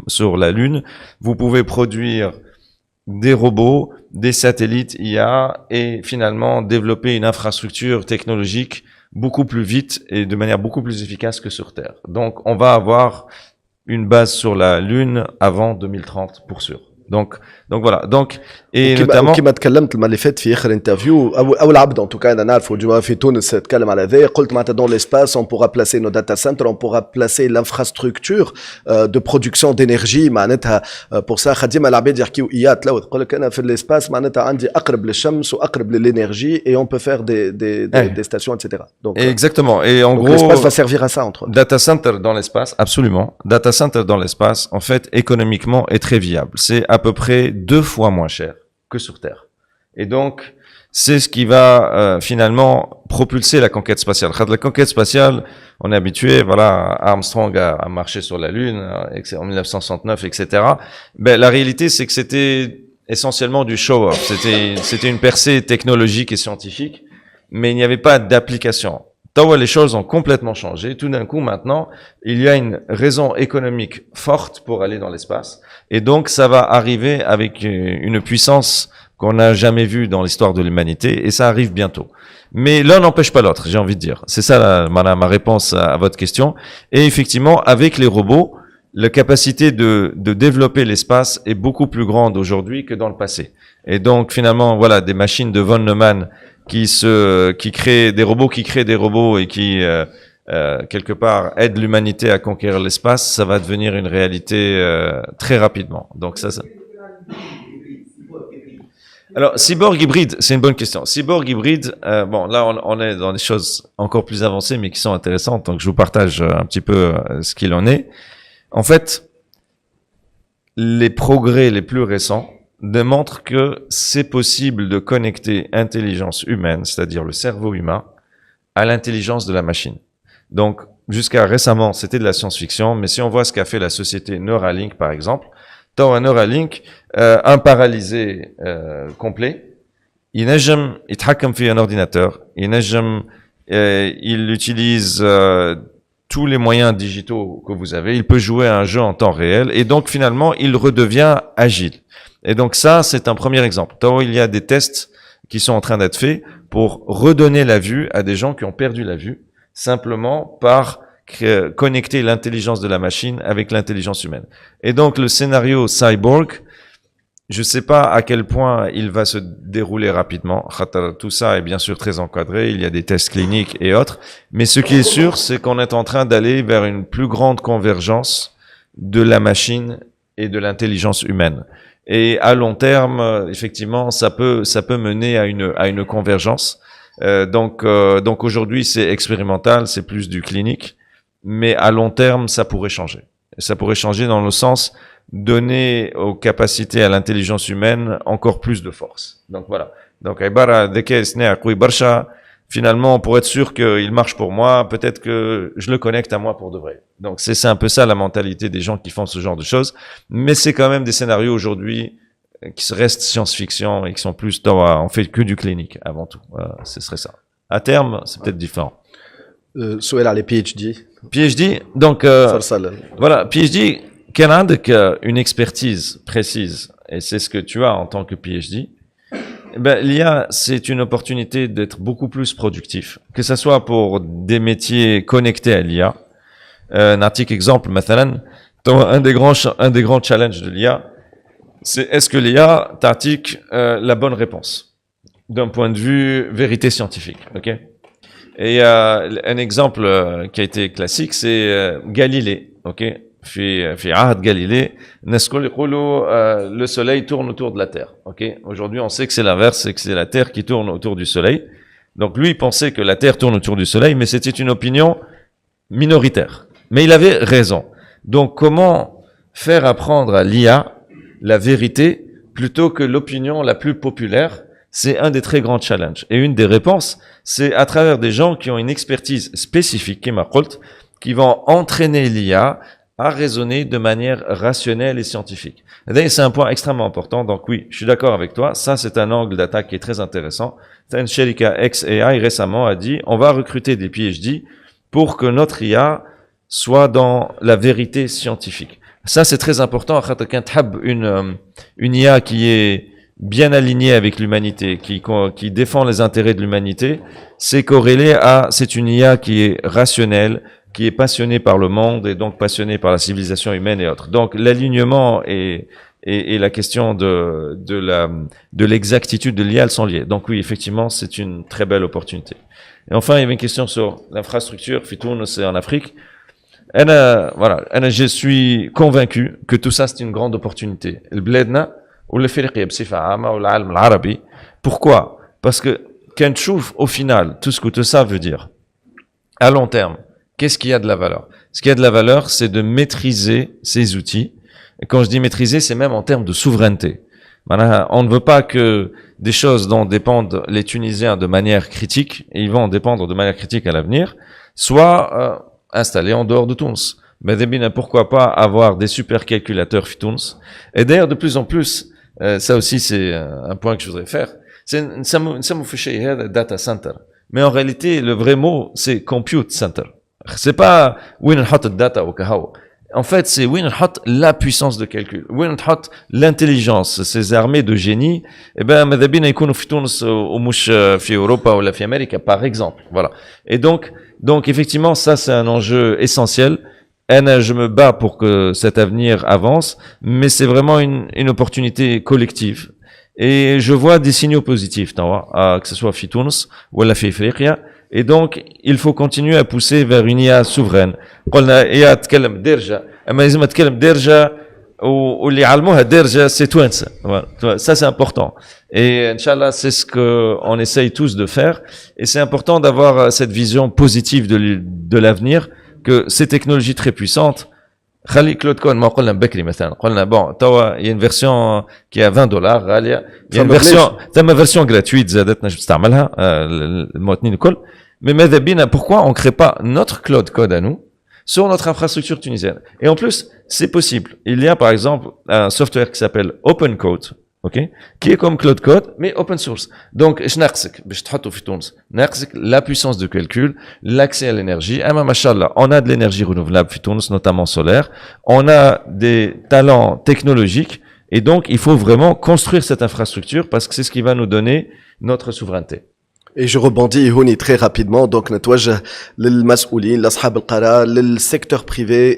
Sur la Lune, vous pouvez produire des robots, des satellites IA et finalement développer une infrastructure technologique beaucoup plus vite et de manière beaucoup plus efficace que sur Terre. Donc, on va avoir une base sur la Lune avant 2030 pour sûr. Donc voilà. Donc et notamment كما تكلمت المره اللي فاتت في اخر انترفيو او العبد ان توكا انا نعرفوا الجماعه في تونس تكلم على هذا قلت معناتها dans l'espace on pourra placer nos data centers on pourra placer l'infrastructure de production d'énergie معناتها pour ça خديما العباد يحكيوا ايا تلوث يقول لك انا في الاسباس معناتها عندي اقرب للشمس واقرب للانرجي et on peut faire des stations etc. Donc exactement et en gros l'espace va servir à ça entre autres. Data center dans l'espace absolument. Data center dans l'espace en fait économiquement est très viable. C'est à peu près 2 fois moins cher que sur Terre. Et donc, c'est ce qui va finalement propulser la conquête spatiale. La conquête spatiale, on est habitué, voilà, Armstrong a marché sur la Lune en 1969, etc. Ben, la réalité, c'est que c'était essentiellement du show-off. C'était une percée technologique et scientifique, mais il n'y avait pas d'application. Les choses ont complètement changé. Tout d'un coup, maintenant, il y a une raison économique forte pour aller dans l'espace. Et donc, ça va arriver avec une puissance qu'on n'a jamais vue dans l'histoire de l'humanité. Et ça arrive bientôt. Mais l'un n'empêche pas l'autre, j'ai envie de dire. C'est ça ma réponse à votre question. Et effectivement, avec les robots, la capacité de développer l'espace est beaucoup plus grande aujourd'hui que dans le passé. Et donc, finalement, voilà, des machines de von Neumann qui créent des robots et qui quelque part aident l'humanité à conquérir l'espace, ça va devenir une réalité très rapidement. Donc ça. Alors cyborg hybride, c'est une bonne question. Cyborg hybride, bon là on est dans des choses encore plus avancées mais qui sont intéressantes, donc je vous partage un petit peu ce qu'il en est. En fait, les progrès les plus récents démontre que c'est possible de connecter intelligence humaine, c'est-à-dire le cerveau humain, à l'intelligence de la machine. Donc, jusqu'à récemment, c'était de la science-fiction, mais si on voit ce qu'a fait la société Neuralink, par exemple, dans un Neuralink, un paralysé complet, il يتحكم في un ordinateur, il utilise tous les moyens digitaux que vous avez, il peut jouer à un jeu en temps réel, et donc finalement, il redevient agile. Et donc ça, c'est un premier exemple. Il y a des tests qui sont en train d'être faits pour redonner la vue à des gens qui ont perdu la vue, simplement par connecter l'intelligence de la machine avec l'intelligence humaine. Et donc le scénario cyborg, je sais pas à quel point il va se dérouler rapidement. Tout ça est bien sûr très encadré, il y a des tests cliniques et autres. Mais ce qui est sûr, c'est qu'on est en train d'aller vers une plus grande convergence de la machine et de l'intelligence humaine. Et à long terme, effectivement, ça peut mener à une convergence. Donc aujourd'hui, c'est expérimental, c'est plus du clinique. Mais à long terme, ça pourrait changer. Ça pourrait changer dans le sens donner aux capacités à l'intelligence humaine encore plus de force. Donc voilà. Donc finalement, pour être sûr qu'il marche pour moi, peut-être que je le connecte à moi pour de vrai. Donc c'est un peu ça la mentalité des gens qui font ce genre de choses. Mais c'est quand même des scénarios aujourd'hui qui restent science-fiction et qui sont plus on fait que du clinique avant tout. Ce serait ça. À terme, c'est peut-être différent. سؤال على PhD. PhD, donc voilà, PhD, quand on a une expertise précise, et c'est ce que tu as en tant que PhD, l'IA, c'est une opportunité d'être beaucoup plus productif, que ce soit pour des métiers connectés à l'IA. Un article exemple, مثلا, un des grands challenges de l'IA, c'est est-ce que l'IA t'artique la bonne réponse d'un point de vue vérité scientifique, ok? Et un exemple qui a été classique, c'est Galilée, ok? في عهد Galilée, le soleil tourne autour de la Terre, ok? Aujourd'hui, on sait que c'est l'inverse, c'est que c'est la Terre qui tourne autour du soleil. Donc lui, il pensait que la Terre tourne autour du soleil, mais c'était une opinion minoritaire. Mais il avait raison. Donc comment faire apprendre à l'IA la vérité plutôt que l'opinion la plus populaire? C'est un des très grands challenges. Et une des réponses, c'est à travers des gens qui ont une expertise spécifique, qui vont entraîner l'IA à raisonner de manière rationnelle et scientifique. Et d'ailleurs, c'est un point extrêmement important. Donc oui, je suis d'accord avec toi. Ça, c'est un angle d'attaque qui est très intéressant. Une Sherika XAI récemment a dit, on va recruter des PhD pour que notre IA soit dans la vérité scientifique. Ça, c'est très important. Une IA qui est bien alignée avec l'humanité, qui défend les intérêts de l'humanité, c'est corrélé c'est une IA qui est rationnelle, qui est passionnée par le monde et donc passionnée par la civilisation humaine et autres. Donc l'alignement et la question de l'exactitude de l'IA, elles sont liées. Donc oui, effectivement, c'est une très belle opportunité. Et enfin, il y avait une question sur l'infrastructure, Fitoun, c'est en Afrique. Je suis convaincu que tout ça, c'est une grande opportunité. Le Bledna, ou le Firiqiyya b'sifa 'amma, ou l'Alam al-Arabi. Pourquoi? Parce que quand tu trouves au final tout ce que tout ça veut dire, à long terme, qu'est-ce qui a de la valeur? Ce qui a de la valeur, c'est de maîtriser ces outils. Et quand je dis maîtriser, c'est même en termes de souveraineté. On ne veut pas que des choses dont dépendent les Tunisiens de manière critique, et ils vont en dépendre de manière critique à l'avenir, soient installées en dehors de Tunis. Mais pourquoi pas avoir des supercalculateurs Tunis? Et d'ailleurs, de plus en plus, ça aussi c'est un point que je voudrais faire, c'est un data center. Mais en réalité, le vrai mot, c'est compute center. C'est pas où on met data au kahao. En fait, c'est où on met la puissance de calcul, où on met l'intelligence, ces armées de génie. Eh ben, madhabina يكونوا في تونس ومش في أوروبا ولا في أمريكا, par exemple. Voilà. Et donc effectivement, ça c'est un enjeu essentiel. Je me bats pour que cet avenir avance, mais c'est vraiment une opportunité collective. Et je vois des signaux positifs, que ce soit في تونس ولا في إفريقيا. Et donc, il faut continuer à pousser vers une IA souveraine. قلنا IA تتكلم درجة, أما لازم تتكلم درجة واللي يعلموها درجة c'est توانسة. Voilà. Ça c'est important. Et Inch'Allah, c'est ce que on essaye tous de faire. Et c'est important d'avoir cette vision positive de l'avenir, que ces technologies très puissantes, خلي كلود كود ما قلنا بكري مثلا قلنا bon توا il y a une version qui est à $20 غالية, il y a une version ثم version gratuite زادت نجم تستعملها المواطنين الكل. Mais ماذا بينا, pourquoi on crée pas notre cloud code à nous sur notre infrastructure tunisienne? Et en plus, c'est possible. Il y a par exemple un software qui s'appelle Open Code, ok, qui est comme Cloud Code mais open source. Donc ناقصك باش تحطه في تونس, ناقصك la puissance de calcul, l'accès à l'énergie. اما ما شاء الله, on a de l'énergie renouvelable في تونس, notamment solaire. On a des talents technologiques et donc il faut vraiment construire cette infrastructure parce que c'est ce qui va nous donner notre souveraineté. Et je rebondis هوني très rapidement donc نتوجه للمسؤولين لاصحاب القرار للسيكتور بريفي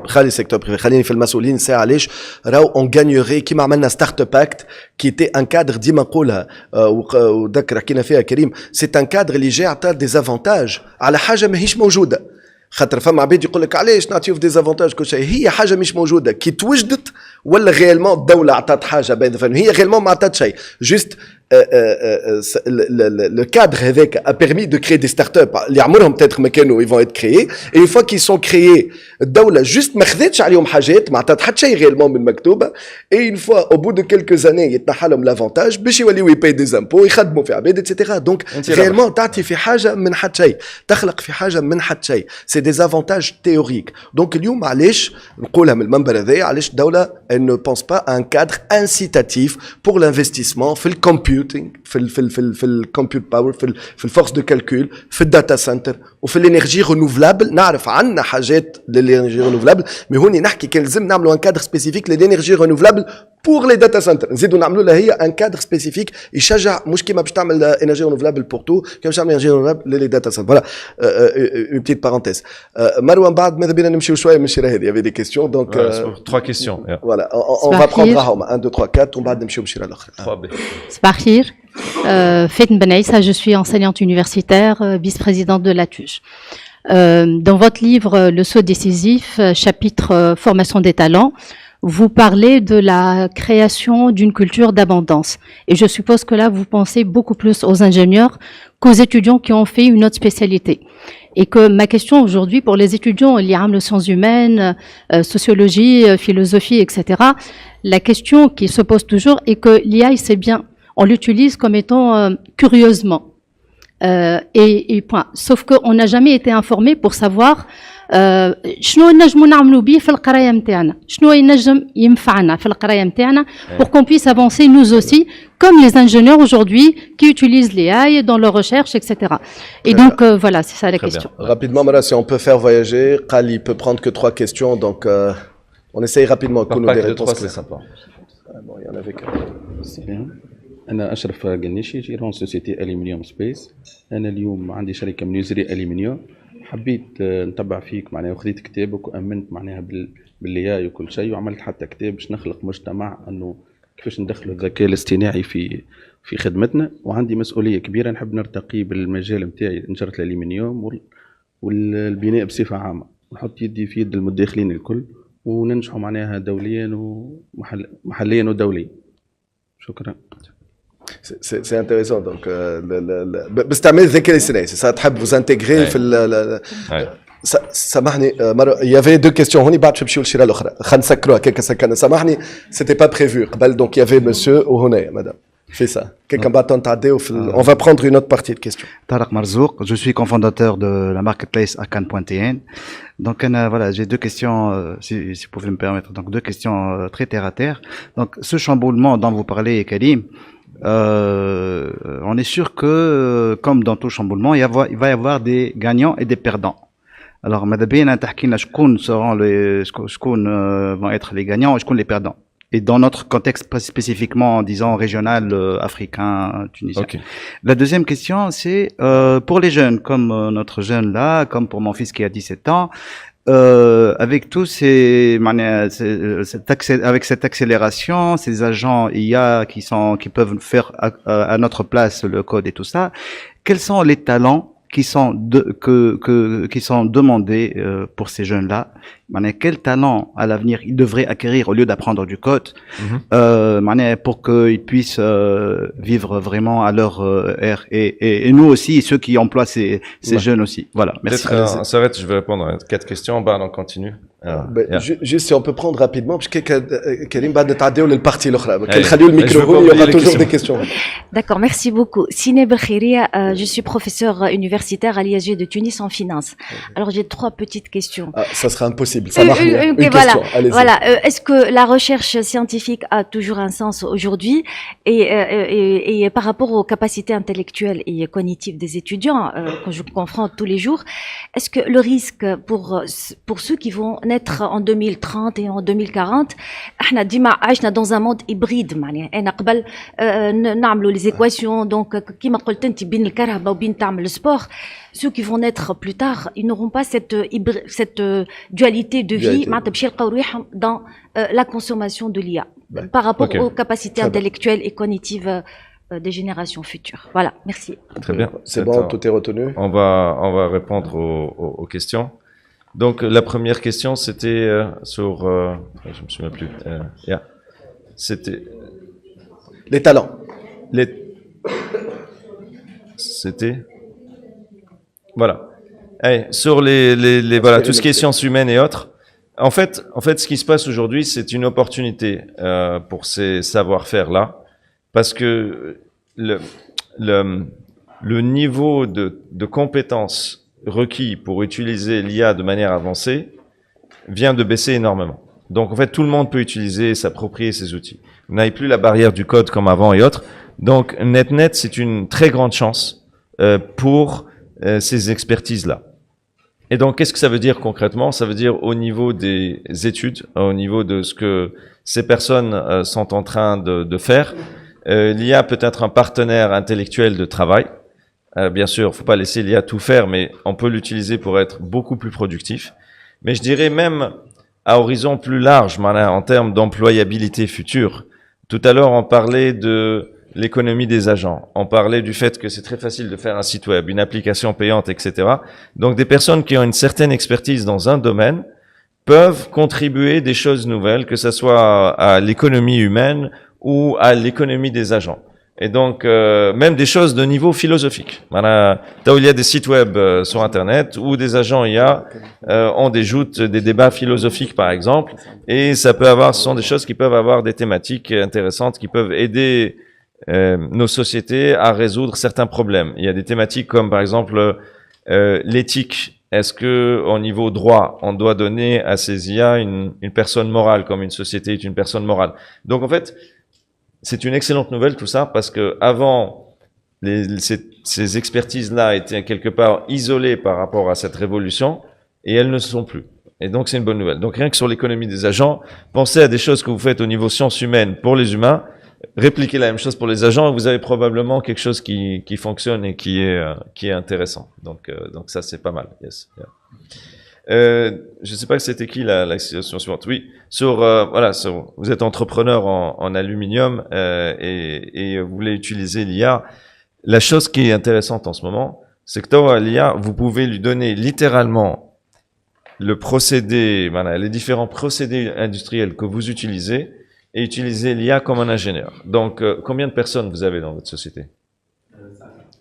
خلي السيكتور بريفي خليني في المسؤولين ساعه علاش راهو اون غانيوري كيما عملنا ستارت اب اكت كي تي ان كادر ديما نقولها وذكر حكينا فيها كريم سي ان كادر اللي جاي عطى ديزافونتاج على حاجه ماهيش موجوده خاطر فما عباد يقول لك علاش نعطيو في ديزافونتاج كل شيء هي حاجه مش موجوده كي توجدت ولا غيالمون الدوله عطات حاجه بين هي غيالمون ما عطات شيء جوست le cadre avec a permis de créer des startups اللي عمرهم peut-être ما كانوا ils vont être créés et une fois qu'ils sont créés الدولة juste ما خذتش عليهم حاجات ما عطات حتى شيء غيالمون من مكتوبة et une fois au bout de quelques années يتنحى لهم l'avantage باش يوليو يباي des impôts يخدموا في عباد etc donc réellement تعطي في حاجة من حتى شيء تخلق في حاجة من حتى شيء c'est des avantages théoriques donc اليوم علاش نقولها من المنبر هذايا علاش الدولة elle ne pense pas à un cadre incitatif pour l'investissement في الكمبيوتينغ في الكمبيوت باور في الفورس دو كالكول في الداتا سنتر وفي الانرجي رينوفلابل نعرف عندنا حاجات للانرجي رينوفلابل مي هوني نحكي كان لازم نعملوا ان كادر سبيسيفيك للانرجي رينوفلابل بور لي داتا سنتر نزيدوا نعملوا لها هي ان كادر سبيسيفيك يشجع مش كيما باش تعمل انرجي رينوفلابل بور تو كيما باش تعمل انرجي رينوفلابل للي داتا سنتر فوالا اون بتيت بارونتيز مروان بعد ماذا بينا نمشيو شويه من الشيره هذه يافي دي كيستيون دونك 3 questions voilà on va prendre 1 2 3 4 ومن بعد نمشيو بالشيره الاخرى 3B صباح الخير Faten Benaïssa, je suis enseignante universitaire, vice-présidente de l'ATUJ. Dans votre livre Le saut décisif, chapitre formation des talents, vous parlez de la création d'une culture d'abondance. Et je suppose que là, vous pensez beaucoup plus aux ingénieurs qu'aux étudiants qui ont fait une autre spécialité. Et que ma question aujourd'hui pour les étudiants liés aux sciences humaines, sociologie, philosophie, etc., la question qui se pose toujours est que l'IA, c'est bien, on l'utilise comme étant curieusement. Et point. Sauf qu'on n'a jamais été informé pour savoir شنو نجمو نعملو بيه في القرايه نتاعنا شنو ينجم ينفعنا في القرايه نتاعنا pour qu'on puisse avancer nous aussi comme les ingénieurs aujourd'hui qui utilisent l'AI dans leur recherche etc. Et donc voilà c'est ça la question. Rapidement Mara, si on peut faire voyager Kali peut prendre que 3 questions donc on essaye rapidement qu'on nous des réponses c'est sympa. Bon il y en avait que c'est bien. أنا أشرف قنيشي جيران سوسيتي أليمنيوم سبيس. أنا اليوم عندي شركة منوزري أليمنيوم. حبيت نتبع فيك معناها وخذيت كتابك وأمنت معناها باللياي وكل شيء وعملت حتى كتاب باش نخلق مجتمع أنه كيفاش ندخلوا الذكاء الاصطناعي في خدمتنا وعندي مسؤولية كبيرة نحب نرتقي بالمجال متاعي نجرة الأليمنيوم والبناء بصفة عامة نحط يدي في يد المداخلين الكل وننجحوا معناها دوليا ومحليا ودوليا. شكرا. C'est intéressant donc باستعمال الذكاء الاصطناعي ça تحب vous intégrer في سامحني il y avait 2 questions هوني بعد نمشيو للشيره الاخرى خلينا نسكروها كيك سكرنا سامحني c'était pas prévu قبل donc il y avait monsieur وهنا madame fais ça quelqu'un va t'entendre on va prendre une autre partie de questions. Tarek Marzouk, je suis cofondateur de la marketplace akan.tn. Donc voilà, j'ai 2 questions si vous pouvez me permettre. Donc 2 questions très terre à terre. Donc ce chamboulement dont vous parlez Karim, on est sûr que comme dans tout chamboulement il va y avoir des gagnants et des perdants. Alors madabina tahkina shkoun seront vont être les gagnants et shkoun les perdants. Et dans notre contexte spécifiquement, disons, régional, africain, tunisien. Okay. La deuxième question, c'est pour les jeunes, comme notre jeune là, comme pour mon fils qui a 17 ans, avec tous avec cette accélération, ces agents IA qui peuvent faire à notre place le code et tout ça, quels sont les talents qui sont demandés pour ces jeunes-là? Quel talent à l'avenir ils devraient acquérir au lieu d'apprendre du code pour qu'ils puissent vivre vraiment à leur ère et nous aussi ceux qui emploient ces jeunes aussi. Voilà. Merci. S'arrête, je vais répondre à 4 questions. On continue. Juste si on peut prendre rapidement parce que Karim بعد نتعداو للبارتي الاخرى نخليو الميكرو il y aura toujours des questions. D'accord, merci beaucoup. Sine Belkhiria, je suis professeur universitaire à l'ISG de Tunis en finance. Alors j'ai 3 petites questions. Ça sera impossible, ça marche bien. Une question, allez-y. Voilà, est-ce que la recherche scientifique a toujours un sens aujourd'hui et par rapport aux capacités intellectuelles et cognitives des étudiants que je confronte tous les jours, est-ce que le risque pour ceux qui vont naître en 2030 et en 2040 احنا ديما عشنا dans un monde hybride معناها انا قبل نعملوا les équations donc كيما قلت انت بين الكهرباء وبين تعمل sport ceux qui vont naître plus tard ils n'auront pas cette dualité de vie معناتها باش يلقاو رواحهم dans la consommation de l'IA par rapport aux capacités intellectuelles et cognitives des générations futures. Voilà, merci. Très bien. C'est bon, tout est retenu. On va répondre aux questions. Donc, la première question, c'était sur... je me souviens plus. C'était... Les talents. C'était... Voilà. Allez, sur voilà, tout ce qui est sciences humaines et autres. En fait, ce qui se passe aujourd'hui, c'est une opportunité pour ces savoir-faire-là. Parce que le niveau de compétences requis pour utiliser l'IA de manière avancée vient de baisser énormément. Donc en fait, tout le monde peut utiliser et s'approprier ces outils. Vous n'avez plus la barrière du code comme avant et autres. Donc net, c'est une très grande chance pour ces expertises-là. Et donc, qu'est-ce que ça veut dire concrètement? Ça veut dire au niveau des études, au niveau de ce que ces personnes sont en train de faire. L'IA peut être un partenaire intellectuel de travail. Bien sûr, faut pas laisser l'IA tout faire, mais on peut l'utiliser pour être beaucoup plus productif. Mais je dirais même à horizon plus large, en termes d'employabilité future. Tout à l'heure, on parlait de l'économie des agents. On parlait du fait que c'est très facile de faire un site web, une application payante, etc. Donc, des personnes qui ont une certaine expertise dans un domaine peuvent contribuer des choses nouvelles, que ce soit à l'économie humaine ou à l'économie des agents. Et donc, même des choses de niveau philosophique. Là où il y a des sites web sur Internet, où des agents IA ont des joutes, des débats philosophiques, par exemple, et ça peut avoir, ce sont des choses qui peuvent avoir des thématiques intéressantes, qui peuvent aider nos sociétés à résoudre certains problèmes. Il y a des thématiques comme, par exemple, l'éthique. Est-ce que, au niveau droit, on doit donner à ces IA une personne morale, comme une société est une personne morale? Donc, en fait, c'est une excellente nouvelle tout ça parce que avant ces expertises-là étaient quelque part isolées par rapport à cette révolution et elles ne sont plus. Et donc c'est une bonne nouvelle. Donc rien que sur l'économie des agents, pensez à des choses que vous faites au niveau sciences humaines pour les humains, répliquez la même chose pour les agents et vous avez probablement quelque chose qui fonctionne et qui est intéressant. Donc ça c'est pas mal. Yes. Yeah. Je ne sais pas c'était qui la situation suivante. Oui, voilà, vous êtes entrepreneur en aluminium et vous voulez utiliser l'IA. La chose qui est intéressante en ce moment, c'est que l'IA, vous pouvez lui donner littéralement le procédé, les différents procédés industriels que vous utilisez et utiliser l'IA comme un ingénieur. Donc, combien de personnes vous avez dans votre société?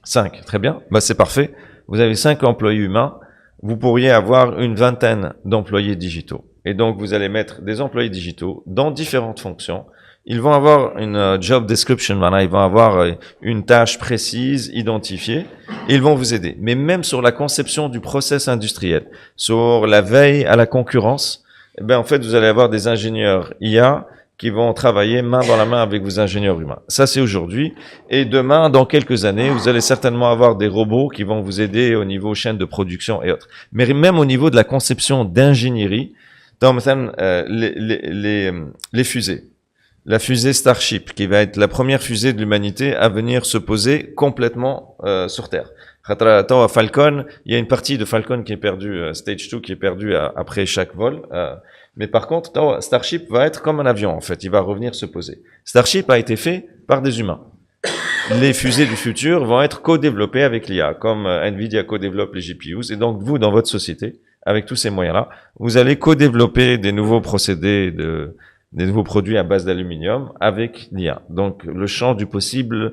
5. Très bien. Bah, c'est parfait. Vous avez 5 employés humains. Vous pourriez avoir une vingtaine d'employés digitaux. Et donc, vous allez mettre des employés digitaux dans différentes fonctions. Ils vont avoir une job description, ils vont avoir une tâche précise, identifiée, et ils vont vous aider. Mais même sur la conception du process industriel, sur la veille à la concurrence, en fait, vous allez avoir des ingénieurs IA qui vont travailler main dans la main avec vos ingénieurs humains. Ça, c'est aujourd'hui. Et demain, dans quelques années, vous allez certainement avoir des robots qui vont vous aider au niveau chaîne de production et autres. Mais même au niveau de la conception d'ingénierie, dans les fusées. La fusée Starship, qui va être la première fusée de l'humanité à venir se poser complètement sur Terre. Falcon, il y a une partie de Falcon qui est perdue, Stage 2, qui est perdue après chaque vol. Mais par contre, Starship va être comme un avion, en fait. Il va revenir se poser. Starship a été fait par des humains. Les fusées du futur vont être co-développées avec l'IA, comme NVIDIA co-développe les GPUs. Et donc, vous, dans votre société, avec tous ces moyens-là, vous allez co-développer des nouveaux procédés, des nouveaux produits à base d'aluminium avec l'IA. Donc, le champ du possible,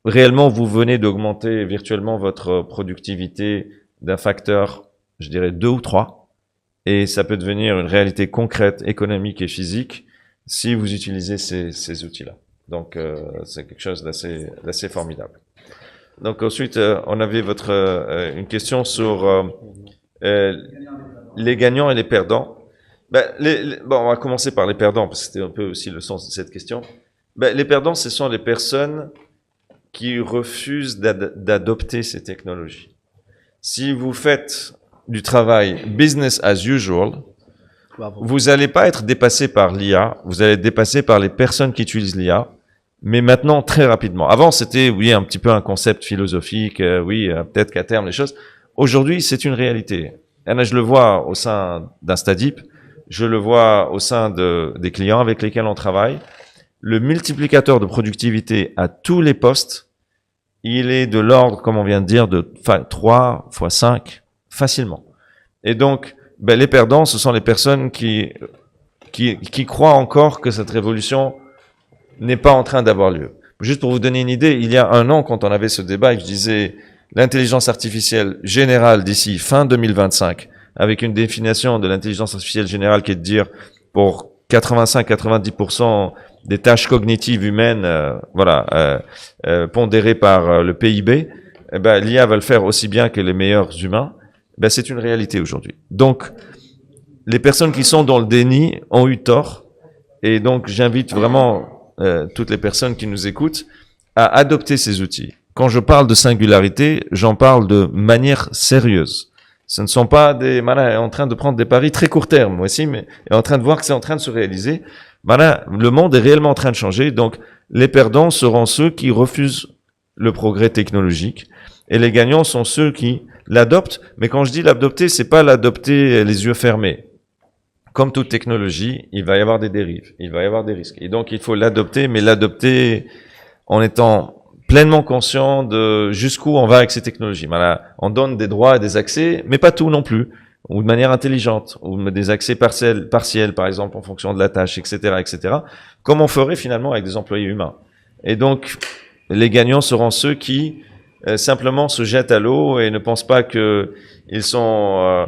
réellement, vous venez d'augmenter virtuellement votre productivité d'un facteur, je dirais 2 ou 3. Et ça peut devenir une réalité concrète, économique et physique si vous utilisez ces outils-là. Donc, c'est quelque chose d'assez formidable. Donc, ensuite, on avait une question sur les gagnants et les perdants. Bon, on va commencer par les perdants, parce que c'était un peu aussi le sens de cette question. Les perdants, ce sont les personnes qui refusent d'adopter ces technologies. Si vous faites du travail business as usual, vous n'allez pas être dépassé par l'IA, vous allez être dépassé par les personnes qui utilisent l'IA, mais maintenant très rapidement. Avant, c'était, oui, un petit peu un concept philosophique, oui, peut-être qu'à terme, les choses. Aujourd'hui, c'est une réalité. Et là, je le vois au sein d'Instadip, je le vois au sein des clients avec lesquels on travaille. Le multiplicateur de productivité à tous les postes, il est de l'ordre, comme on vient de dire, de 3 fois 5, facilement. Et donc, ben, les perdants, ce sont les personnes qui croient encore que cette révolution n'est pas en train d'avoir lieu. Juste pour vous donner une idée, il y a un an, quand on avait ce débat et que je disais l'intelligence artificielle générale d'ici fin 2025, avec une définition de l'intelligence artificielle générale qui est de dire pour 85-90% des tâches cognitives humaines, pondérées par le PIB, eh ben, l'IA va le faire aussi bien que les meilleurs humains. Ben, c'est une réalité aujourd'hui. Donc, les personnes qui sont dans le déni ont eu tort. Et donc, j'invite vraiment toutes les personnes qui nous écoutent à adopter ces outils. Quand je parle de singularité, j'en parle de manière sérieuse. Ce ne sont pas des en train de prendre des paris très court terme, moi aussi, mais en train de voir que c'est en train de se réaliser. Le monde est réellement en train de changer. Donc, les perdants seront ceux qui refusent le progrès technologique. Et les gagnants sont ceux qui l'adoptent. Mais quand je dis l'adopter, c'est pas l'adopter les yeux fermés. Comme toute technologie, il va y avoir des dérives, il va y avoir des risques. Et donc, il faut l'adopter, mais l'adopter en étant pleinement conscient de jusqu'où on va avec ces technologies. On donne des droits et des accès, mais pas tout non plus, ou de manière intelligente, ou des accès partiels, par exemple, en fonction de la tâche, etc., etc., comme on ferait finalement avec des employés humains. Et donc, les gagnants seront ceux qui simplement se jettent à l'eau et ne pensent pas qu'ils sont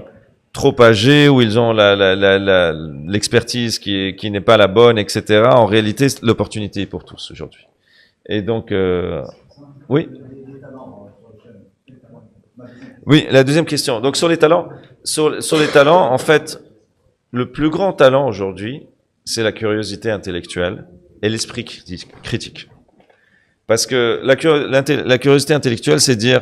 trop âgés ou ils ont l'expertise qui n'est pas la bonne, etc. En réalité, l'opportunité est pour tous aujourd'hui. Et donc, oui. Oui, la deuxième question. Donc, sur les talents, sur les talents, en fait, le plus grand talent aujourd'hui, c'est la curiosité intellectuelle et l'esprit critique. Parce que la curiosité intellectuelle, c'est dire,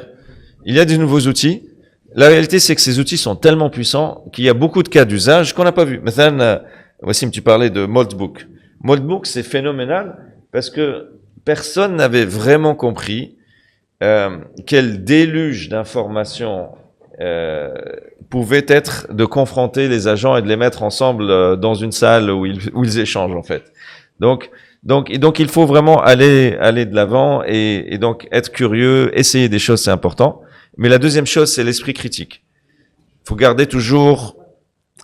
il y a des nouveaux outils. La réalité, c'est que ces outils sont tellement puissants qu'il y a beaucoup de cas d'usage qu'on n'a pas vu. Maintenant, Wassim, tu parlais de Maltbook. Maltbook, c'est phénoménal parce que personne n'avait vraiment compris quel déluge d'informations pouvait être de confronter les agents et de les mettre ensemble dans une salle où ils échangent, en fait. Donc, il faut vraiment aller de l'avant et donc être curieux, essayer des choses, c'est important. Mais la deuxième chose, c'est l'esprit critique. Il faut garder toujours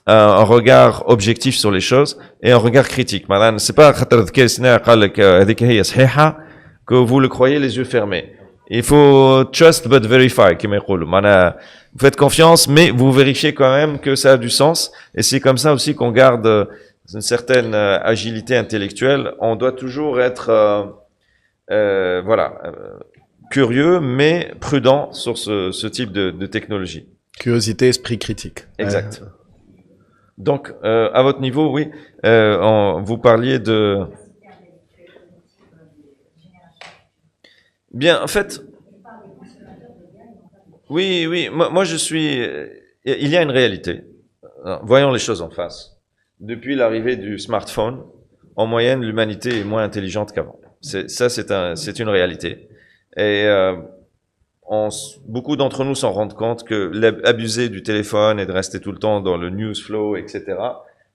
un regard objectif sur les choses et un regard critique. C'est pas que vous le croyez les yeux fermés. Il faut trust but verify, comme ils disent. Vous faites confiance, mais vous vérifiez quand même que ça a du sens. Et c'est comme ça aussi qu'on garde une certaine agilité intellectuelle. On doit toujours être, curieux, mais prudent sur ce type de technologie. Curiosité, esprit critique. Exact. Donc, à votre niveau, oui, vous parliez de... Bien, en fait... Oui, moi je suis... Il y a une réalité. Voyons les choses en face. Depuis l'arrivée du smartphone, en moyenne, l'humanité est moins intelligente qu'avant. C'est une réalité. Et beaucoup d'entre nous s'en rendent compte que abuser du téléphone et de rester tout le temps dans le news flow, etc.,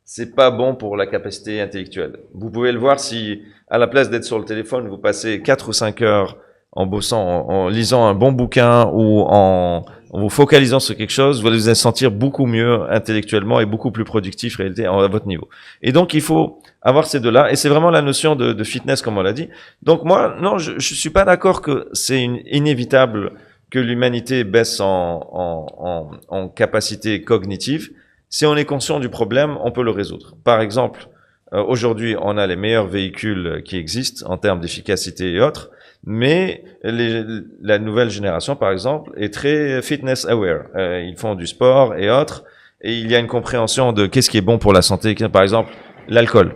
c'est pas bon pour la capacité intellectuelle. Vous pouvez le voir si, à la place d'être sur le téléphone, vous passez 4 ou 5 heures en bossant, en lisant un bon bouquin ou en vous focalisant sur quelque chose, vous allez vous sentir beaucoup mieux intellectuellement et beaucoup plus productif, réalité, à votre niveau. Et donc, il faut avoir ces deux-là. Et c'est vraiment la notion de fitness, comme on l'a dit. Donc, moi, non, je suis pas d'accord que c'est inévitable que l'humanité baisse en capacité cognitive. Si on est conscient du problème, on peut le résoudre. Par exemple, aujourd'hui, on a les meilleurs véhicules qui existent en termes d'efficacité et autres. Mais la nouvelle génération, par exemple, est très fitness aware. Ils font du sport et autres, et il y a une compréhension de qu'est-ce qui est bon pour la santé. Par exemple, l'alcool.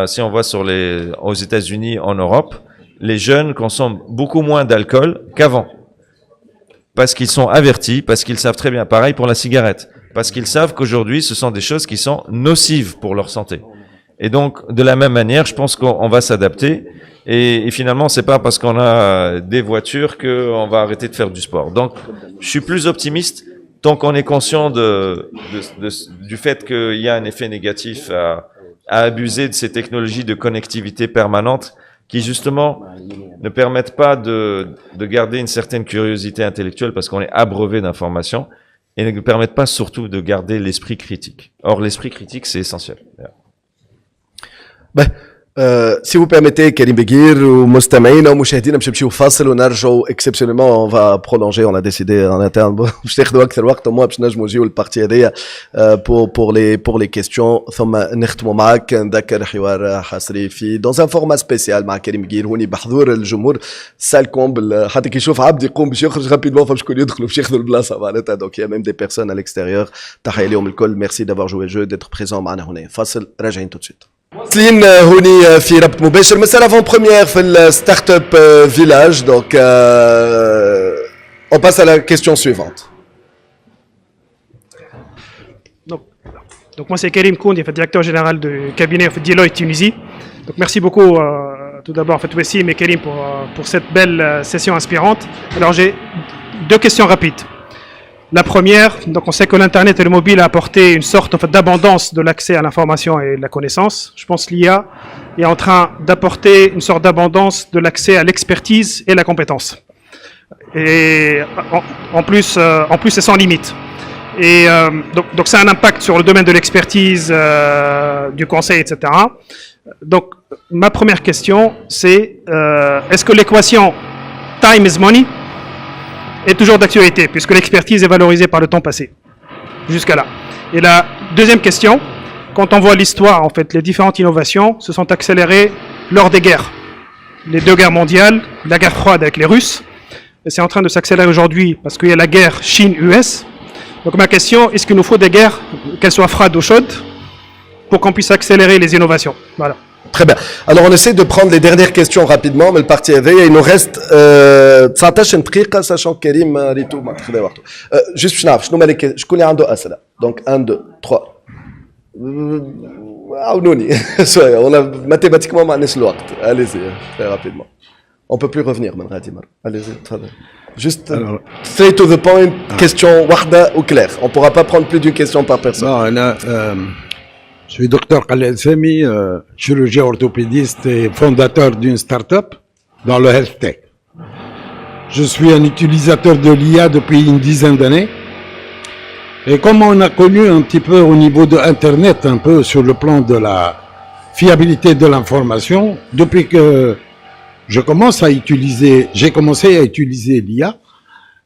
Si on voit aux États-Unis, en Europe, les jeunes consomment beaucoup moins d'alcool qu'avant, parce qu'ils sont avertis, parce qu'ils savent très bien. Pareil pour la cigarette. parce qu'ils savent qu'aujourd'hui, ce sont des choses qui sont nocives pour leur santé. Et donc, de la même manière, je pense qu'on va s'adapter. Et finalement, c'est pas parce qu'on a des voitures qu'on va arrêter de faire du sport. Donc, je suis plus optimiste tant qu'on est conscient du fait qu'il y a un effet négatif à abuser de ces technologies de connectivité permanente qui, justement, ne permettent pas de garder une certaine curiosité intellectuelle parce qu'on est abreuvé d'informations et ne permettent pas surtout de garder l'esprit critique. Or, l'esprit critique, c'est essentiel. Si vous permettez, Karim Beguir ou مستمعينا ومشاهدينا باش نمشيو فاصل ونرجعوا exceptionnellement on va prolonger, on a décidé en interne باش ناخذوا اكثر وقت وما باش نجموا نجيو للبارتي هذيا pour les questions ثم نختموا معك نذكر حوار حصري في dans un format spécial مع كريم بقير هوني بحضور الجمهور سال كومبل حتى كي يشوف عبد يقوم باش يخرج رابيدمون فشكون يدخلوا باش ياخذوا البلاصه معناتها donc il y a même des personnes à l'extérieur تحيه لهم الكل merci d'avoir joué le jeu d'être présent معنا هنا فاصل راجعين tout de suite واصلين هوني في ربط مباشر مساء لافون بروميير في الستارت اب فيلاج دونك on passe à la question suivante. Donc moi c'est Karim Kound, directeur général du cabinet Deloitte Tunisie. Donc merci beaucoup tout d'abord Wessim et Karim pour cette belle session inspirante. Alors j'ai deux questions rapides. La première, donc on sait que l'Internet et le mobile a apporté une sorte d'abondance de l'accès à l'information et de la connaissance. Je pense que l'IA est en train d'apporter une sorte d'abondance de l'accès à l'expertise et la compétence. Et en plus c'est sans limite. Et donc ça a un impact sur le domaine de l'expertise, du conseil, etc. Donc ma première question c'est est-ce que l'équation time is money est toujours d'actualité, puisque l'expertise est valorisée par le temps passé, jusqu'à là. Et la deuxième question, quand on voit l'histoire, en fait, les différentes innovations se sont accélérées lors des guerres. Les deux guerres mondiales, la guerre froide avec les Russes, et c'est en train de s'accélérer aujourd'hui, parce qu'il y a la guerre Chine-US. Donc ma question, est-ce qu'il nous faut des guerres, qu'elles soient froides ou chaudes, pour qu'on puisse accélérer les innovations? Voilà. Très bien. Alors on essaie de prendre les dernières questions rapidement, mais le parti هذايا il nous reste 19 دقيقة sachant que Karim ريتو ما تاخذ وقته. Juste باش نعرف شنو مالك شكون اللي عنده أسئلة. Donc 1 2 3. عاونوني شوية والله mathématiquement ما عندناش الوقت. Allez-y très rapidement. On peut plus revenir من غادي مرة. Allez-y تفضل. Juste straight to the point, question واحدة ou claire. On pourra pas prendre plus d'une question par personne. Non, أنا je suis docteur Khaled Sami, chirurgien orthopédiste et fondateur d'une start-up dans le health tech. Je suis un utilisateur de l'IA depuis une dizaine d'années. Et comme on a connu un petit peu au niveau de Internet, un peu sur le plan de la fiabilité de l'information, depuis que j'ai commencé à utiliser l'IA,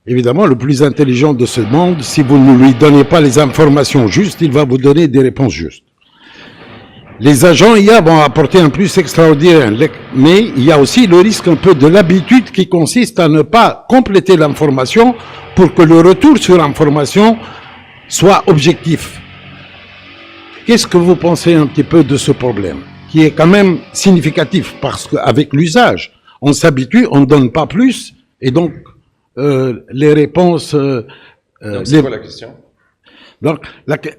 évidemment, le plus intelligent de ce monde, si vous ne lui donnez pas les informations justes, il va vous donner des réponses justes. Les agents IA vont apporter un plus extraordinaire, mais il y a aussi le risque un peu de l'habitude qui consiste à ne pas compléter l'information pour que le retour sur l'information soit objectif. Qu'est-ce que vous pensez un petit peu de ce problème, qui est quand même significatif, parce qu'avec l'usage, on s'habitue, on ne donne pas plus, et donc les réponses... donc c'est quoi la question? Donc,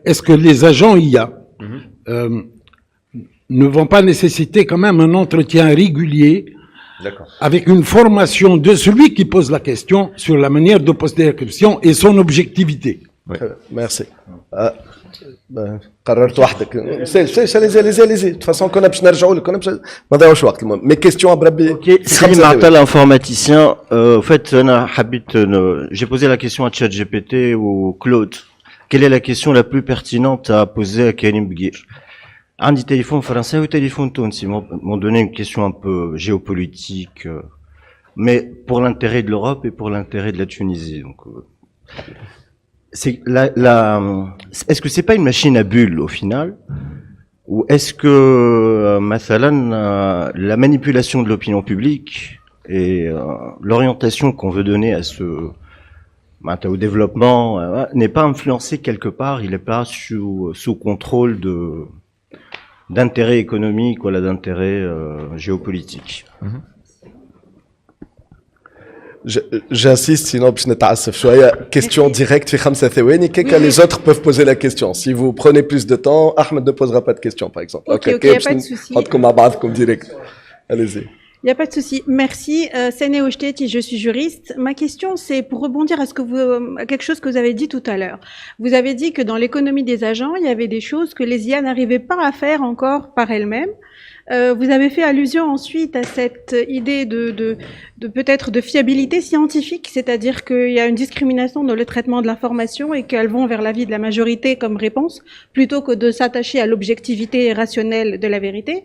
est-ce que les agents IA ne vont pas nécessiter quand même un entretien régulier avec une formation de celui qui pose la question sur la manière de poser la question et son objectivité. Oui. Merci. قررت وحدك allez-y de toute façon كنا باش نرجعوا لك كنا باش ما نضيعوش وقت المهم مي كيستيون بربي سليم عطا l'informaticien en fait انا حبيت j'ai posé la question à ChatGPT ou Claude. Quelle est la question la plus pertinente à poser à Karim Beguir? Un des téléphones français ou téléphone tunisi m'ont donné une question un peu géopolitique, mais pour l'intérêt de l'Europe et pour l'intérêt de la Tunisie. Donc, est-ce que c'est pas une machine à bulles au final, ou est-ce que, la manipulation de l'opinion publique et l'orientation qu'on veut donner à au développement n'est pas influencée quelque part, il n'est pas sous contrôle d'intérêt économique ou d'intérêt géopolitique. J'insiste, sinon je n'étais pas question directe, les autres peuvent poser la question. Si vous prenez plus de temps, Ahmed ne posera pas de question, par exemple. Ok, il n'y a pas de souci. Direct. Allez-y. Il n'y a pas de souci. Merci. Séné Ochteti, je suis juriste. Ma question, c'est pour rebondir à quelque chose que vous avez dit tout à l'heure. Vous avez dit que dans l'économie des agents, il y avait des choses que les IA n'arrivaient pas à faire encore par elles-mêmes. Vous avez fait allusion ensuite à cette idée de peut-être de fiabilité scientifique, c'est-à-dire qu'il y a une discrimination dans le traitement de l'information et qu'elles vont vers l'avis de la majorité comme réponse, plutôt que de s'attacher à l'objectivité rationnelle de la vérité.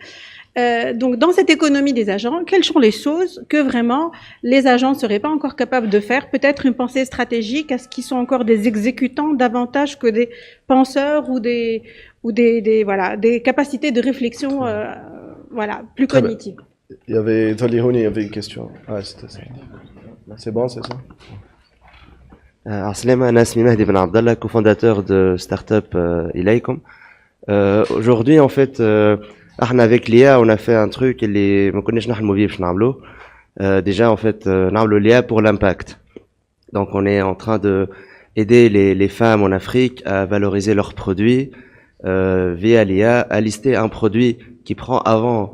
Donc, dans cette économie des agents, quelles sont les choses que vraiment les agents ne seraient pas encore capables de faire? Peut-être une pensée stratégique, est-ce qu'ils sont encore des exécutants davantage que des penseurs ou des capacités de réflexion, plus cognitives? Il y avait une question. Ah, c'était ça. C'est bon, c'est ça? Salam, Anas Mimahdi Ben Abdallah, cofondateur de Startup Ilaykum. Aujourd'hui, en fait, avec l'IA, on a fait un truc اللي ما كناش نحلموا بيه باش نعملوه. Déjà, en fait, نعملوا l'IA pour l'impact. Donc, on est en train de aider les femmes en Afrique à valoriser leurs produits via l'IA, à lister un produit qui prend avant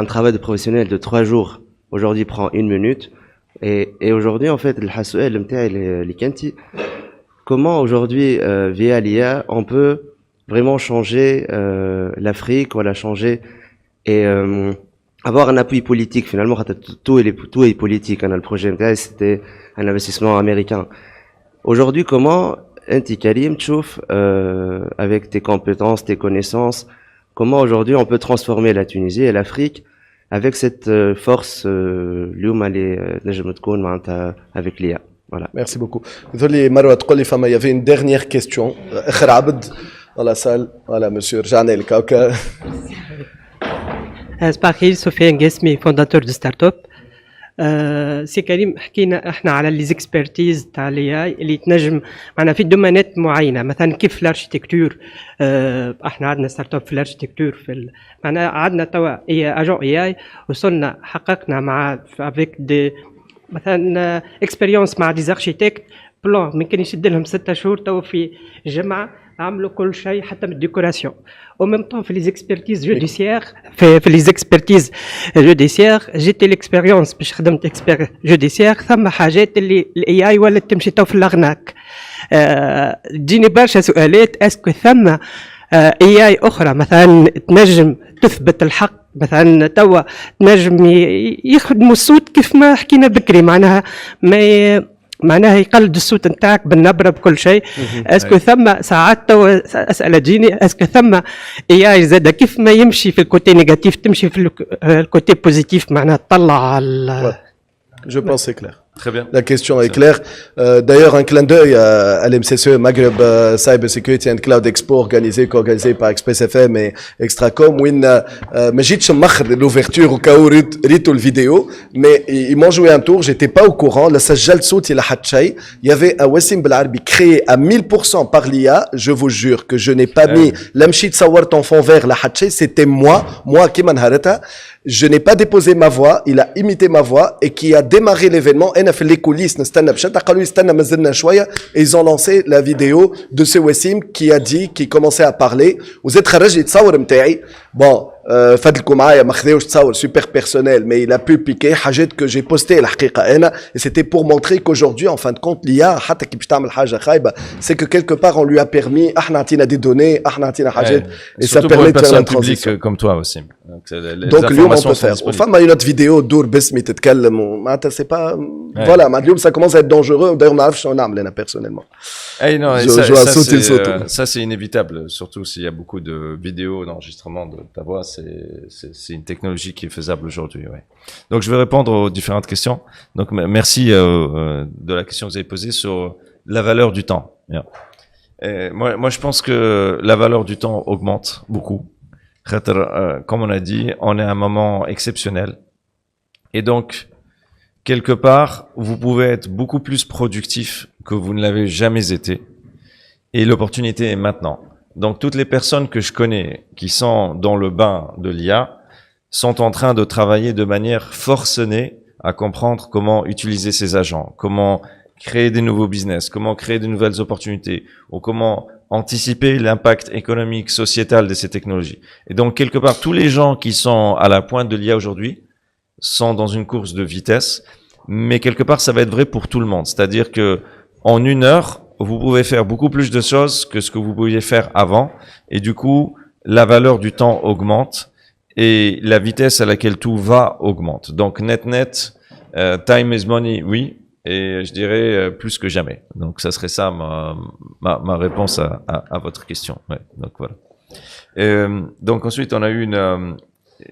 un travail de professionnel de 3 jours. Aujourd'hui, prend 1 minute. Et aujourd'hui, en fait, السؤال نتاعي اللي كنتي, comment aujourd'hui, via l'IA, on peut vraiment changer l'Afrique, voilà, changer et avoir un appui politique. Finalement, tout est politique. Le projet MTI, c'était un investissement américain. Aujourd'hui, comment, Inti Karim, tchouf, avec tes compétences, tes connaissances, comment aujourd'hui on peut transformer la Tunisie et l'Afrique avec cette force, avec l'IA. Voilà. Merci beaucoup. Désolé, Maroua, il y avait une dernière question. Dans la salle, voilà, monsieur Janel Kauka. صباح سفيان قاسمي فونداتور دو ستارت اب. سي كريم حكينا احنا على لي زيكسبرتيز تاع الاي اي اللي تنجم معنا في دومانات معينه مثلا كيف الاركتيكتور. احنا عندنا ستارت اب في الاركتيكتور معنا عندنا توا اجون اي اي وصلنا حققنا مع افيك دي مثلا اكسبيريونس مع دي اركتيكت بلان ممكن يشد لهم 6 شهور توا في جمعه عملوا كل شيء حتى من الديكوراسيون. او ميم طون في لي زيكسبرتيز جوديسيير في لي زيكسبرتيز جوديسيير جيت ليكسبيريونس باش خدمت اكسبير جوديسيير ثم حاجات اللي الاي اي ولات تمشي تو في الاغناك. تجيني برشا سؤالات اسكو ثم اي اي اخرى مثلا تنجم تثبت الحق مثلا توا تنجم يخدموا الصوت كيف ما حكينا بكري معناها يقلد الصوت نتاعك بالنبره بكل شيء. اسكو ثم ساعات توا اسئله تجيني اسكو ثم اي اي زاد كيف ما يمشي في الكوتي نيجاتيف تمشي في الكوتي بوزيتيف معناها تطلع على. Je pense c'est clair. Très bien. La question est claire. D'ailleurs, un clin d'œil à l'MCCE Maghreb Cyber Security and Cloud Expo co-organisé par Express FM et Extracom. Où ما جيتش مخر l'ouverture au cas où ريتو الفيديو, mais ils m'ont joué un tour, j'étais pas au courant. La سجلت صوتي لحد شيء. Il y avait un Wassim Belarbi créé à 1000% par l'IA. Je vous jure que je n'ai pas mis l'amchi تصورت en fond vert لحد شيء. C'était moi qui m'enhareta. Je n'ai pas déposé ma voix, il a imité ma voix et qui a démarré l'événement. أنا في les coulisses نستنى بشدة قالوا يستنى مازلنا شوية et ils ont lancé la vidéo de ce Wassim qui commençait à parler. وزاد خرج يتصور متاعي. Bon, فضلكم معايا ما خذاوش تصور super personnel, mais il a pu piquer حاجات que j'ai posté الحقيقة أنا, et c'était pour montrer qu'aujourd'hui en fin de compte l'IA حتى كي باش تعمل حاجة خايبة c'est que quelque part on lui a permis احنا عطينا des données احنا عطينا حاجات et ça permet de faire la transition comme toi aussi. Donc اليوم on peut faire. وفما une autre vidéo دور باسمي تتكلم ومعناتها c'est pas voilà مع اليوم ça commence à être dangereux d'ailleurs ما نعرفش شنو نعمل أنا personnellement. Ça c'est inévitable, surtout s'il y a beaucoup de vidéos d'enregistrement de ta voix, c'est une technologie qui est faisable aujourd'hui. Ouais. Donc je vais répondre aux différentes questions. Donc merci de la question que vous avez posée sur la valeur du temps. Bien. Moi je pense que la valeur du temps augmente beaucoup. Comme on a dit, on est à un moment exceptionnel. Et donc, quelque part, vous pouvez être beaucoup plus productif que vous ne l'avez jamais été. Et l'opportunité est maintenant. Donc, toutes les personnes que je connais qui sont dans le bain de l'IA sont en train de travailler de manière forcenée à comprendre comment utiliser ces agents, comment créer des nouveaux business, comment créer de nouvelles opportunités, ou comment anticiper l'impact économique, sociétal de ces technologies. Et donc, quelque part, tous les gens qui sont à la pointe de l'IA aujourd'hui sont dans une course de vitesse, mais quelque part, ça va être vrai pour tout le monde. C'est-à-dire que en 1 heure, vous pouvez faire beaucoup plus de choses que ce que vous pouviez faire avant, et du coup, la valeur du temps augmente, et la vitesse à laquelle tout va augmente. Donc, net, time is money, oui, et je dirais plus que jamais. Donc ça serait ça ma réponse à votre question. Ouais, donc voilà. Donc ensuite on a eu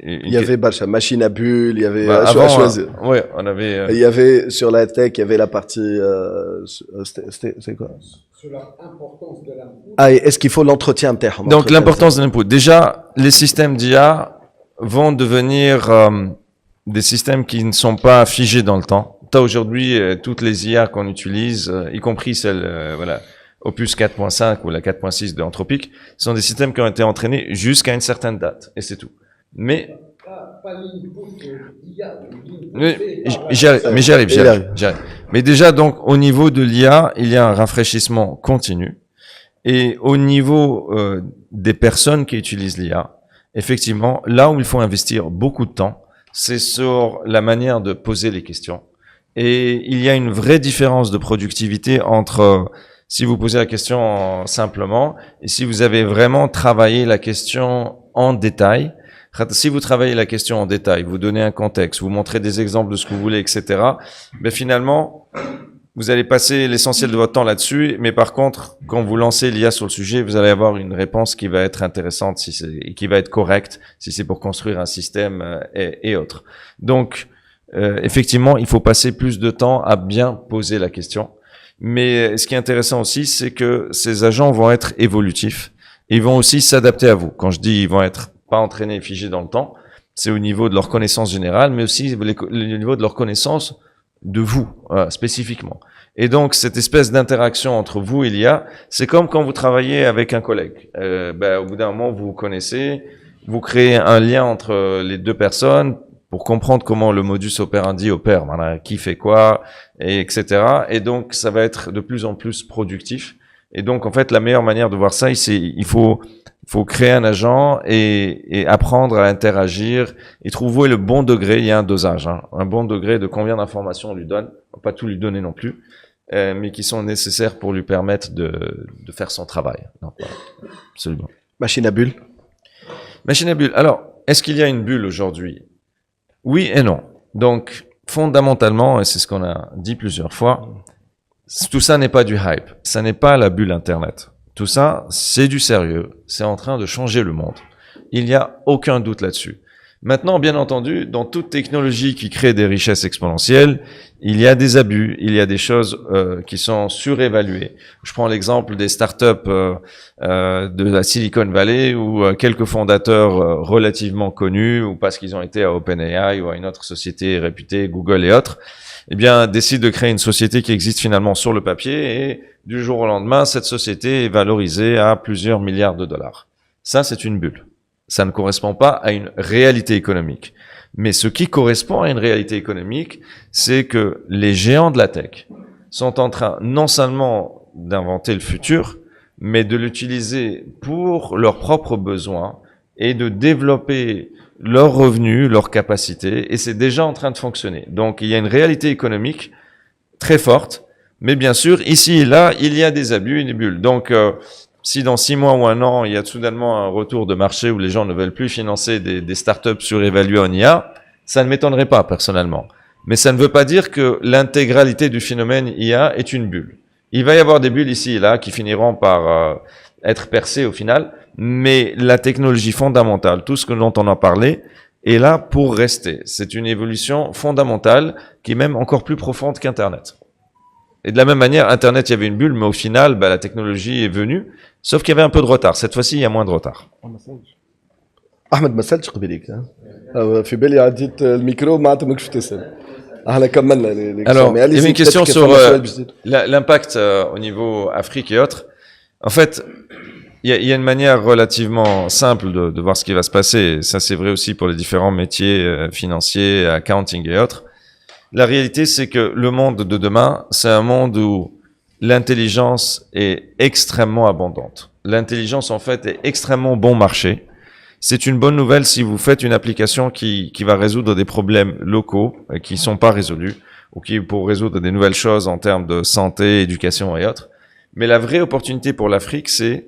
il y avait Bacha, machine à bulles, il y avait ouais, on avait il y avait sur la tech, il y avait la partie c'est quoi? Sur l'importance de l'input. Ah, est-ce qu'il faut l'entretien interne? Donc l'importance de l'input. Déjà, les systèmes d'IA vont devenir des systèmes qui ne sont pas figés dans le temps. Aujourd'hui, toutes les IA qu'on utilise, y compris celles, Opus 4.5 ou la 4.6 de Anthropic, sont des systèmes qui ont été entraînés jusqu'à une certaine date, et c'est tout. Mais j'y arrive. Mais déjà, donc, au niveau de l'IA, il y a un rafraîchissement continu, et au niveau des personnes qui utilisent l'IA, effectivement, là où il faut investir beaucoup de temps, c'est sur la manière de poser les questions. Et il y a une vraie différence de productivité entre si vous posez la question simplement et si vous avez vraiment travaillé la question en détail. Si vous travaillez la question en détail, vous donnez un contexte, vous montrez des exemples de ce que vous voulez, etc., ben finalement, vous allez passer l'essentiel de votre temps là-dessus. Mais par contre, quand vous lancez l'IA sur le sujet, vous allez avoir une réponse qui va être intéressante et qui va être correcte si c'est pour construire un système et autres. Donc, effectivement, il faut passer plus de temps à bien poser la question. Mais ce qui est intéressant aussi, c'est que ces agents vont être évolutifs. Ils vont aussi s'adapter à vous. Quand je dis ils vont être pas entraînés et figés dans le temps, c'est au niveau de leur connaissance générale, mais aussi au niveau de leur connaissance de vous, spécifiquement. Et donc, cette espèce d'interaction entre vous et l'IA, c'est comme quand vous travaillez avec un collègue. Au bout d'un moment, vous vous connaissez, vous créez un lien entre les deux personnes, pour comprendre comment le modus operandi opère, qui fait quoi, et etc. Et donc, ça va être de plus en plus productif. Et donc, en fait, la meilleure manière de voir ça, c'est il faut créer un agent et apprendre à interagir et trouver le bon degré. Il y a un dosage, un bon degré de combien d'informations on lui donne. On va pas tout lui donner non plus, mais qui sont nécessaires pour lui permettre de faire son travail. Donc, voilà. Absolument. Machine à bulles. Machine à bulles. Alors, est-ce qu'il y a une bulle aujourd'hui? Oui et non. Donc, fondamentalement, et c'est ce qu'on a dit plusieurs fois, tout ça n'est pas du hype. Ça n'est pas la bulle Internet. Tout ça, c'est du sérieux. C'est en train de changer le monde. Il n'y a aucun doute là-dessus. Maintenant, bien entendu, dans toute technologie qui crée des richesses exponentielles, il y a des abus, il y a des choses qui sont surévaluées. Je prends l'exemple des startups de la Silicon Valley où quelques fondateurs relativement connus, ou parce qu'ils ont été à OpenAI ou à une autre société réputée, Google et autres, eh bien, décident de créer une société qui existe finalement sur le papier et du jour au lendemain, cette société est valorisée à plusieurs milliards de dollars. Ça, c'est une bulle. Ça ne correspond pas à une réalité économique. Mais ce qui correspond à une réalité économique, c'est que les géants de la tech sont en train non seulement d'inventer le futur, mais de l'utiliser pour leurs propres besoins et de développer leurs revenus, leurs capacités, et c'est déjà en train de fonctionner. Donc il y a une réalité économique très forte, mais bien sûr, ici et là, il y a des abus et des bulles. Donc si dans 6 mois ou 1 an, il y a soudainement un retour de marché où les gens ne veulent plus financer des startups surévaluées en IA, ça ne m'étonnerait pas personnellement. Mais ça ne veut pas dire que l'intégralité du phénomène IA est une bulle. Il va y avoir des bulles ici et là qui finiront par être percées au final, mais la technologie fondamentale, tout ce dont on a parlé, est là pour rester. C'est une évolution fondamentale qui est même encore plus profonde qu'Internet. Et de la même manière, Internet, il y avait une bulle, mais au final, la technologie est venue, sauf qu'il y avait un peu de retard. Cette fois-ci, il y a moins de retard. Ahmed, ما سالتش قبليك في بالي عديت الميكرو معناتها ماكش تسال. احنا كملنا. Alors, il y avait une question sur l'impact au niveau Afrique et autres. En fait, il y a une manière relativement simple de voir ce qui va se passer. Ça, c'est vrai aussi pour les différents métiers financiers, accounting et autres. La réalité, c'est que le monde de demain, c'est un monde où l'intelligence est extrêmement abondante. L'intelligence, en fait, est extrêmement bon marché. C'est une bonne nouvelle si vous faites une application qui va résoudre des problèmes locaux qui sont pas résolus, ou qui pour résoudre des nouvelles choses en termes de santé, éducation et autres. Mais la vraie opportunité pour l'Afrique, c'est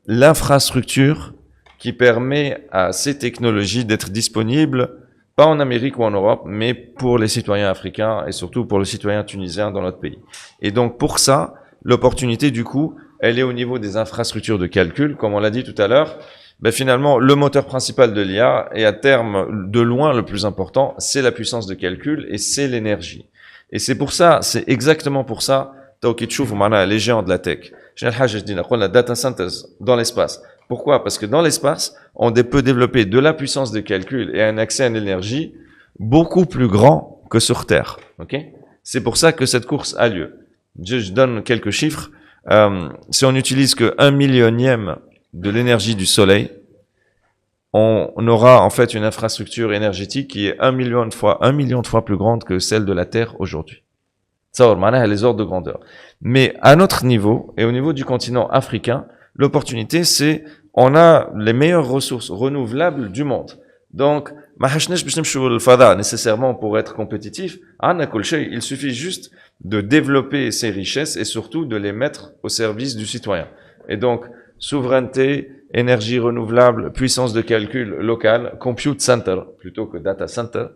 l'infrastructure qui permet à ces technologies d'être disponibles, pas en Amérique ou en Europe, mais pour les citoyens africains et surtout pour les citoyens tunisiens dans notre pays. Et donc pour ça, l'opportunité du coup, elle est au niveau des infrastructures de calcul, comme on l'a dit tout à l'heure. Ben finalement, le moteur principal de l'IA, et à terme, de loin le plus important, c'est la puissance de calcul et c'est l'énergie. Et c'est pour ça, c'est exactement pour ça, les géants de la tech. La data centers dans l'espace. Pourquoi? Parce que dans l'espace, on peut développer de la puissance de calcul et un accès à l'énergie beaucoup plus grand que sur Terre. Okay? C'est pour ça que cette course a lieu. Je donne quelques chiffres. Si on n'utilise que 1/1000 de l'énergie du soleil, on aura en fait une infrastructure énergétique qui est 1 million de fois plus grande que celle de la Terre aujourd'hui. Ça, les ordres de grandeur. Mais à notre niveau, et au niveau du continent africain, l'opportunité, c'est on a les meilleures ressources renouvelables du monde. Donc, nécessairement pour être compétitif, il suffit juste de développer ces richesses et surtout de les mettre au service du citoyen. Et donc, souveraineté, énergie renouvelable, puissance de calcul locale, compute center plutôt que data center,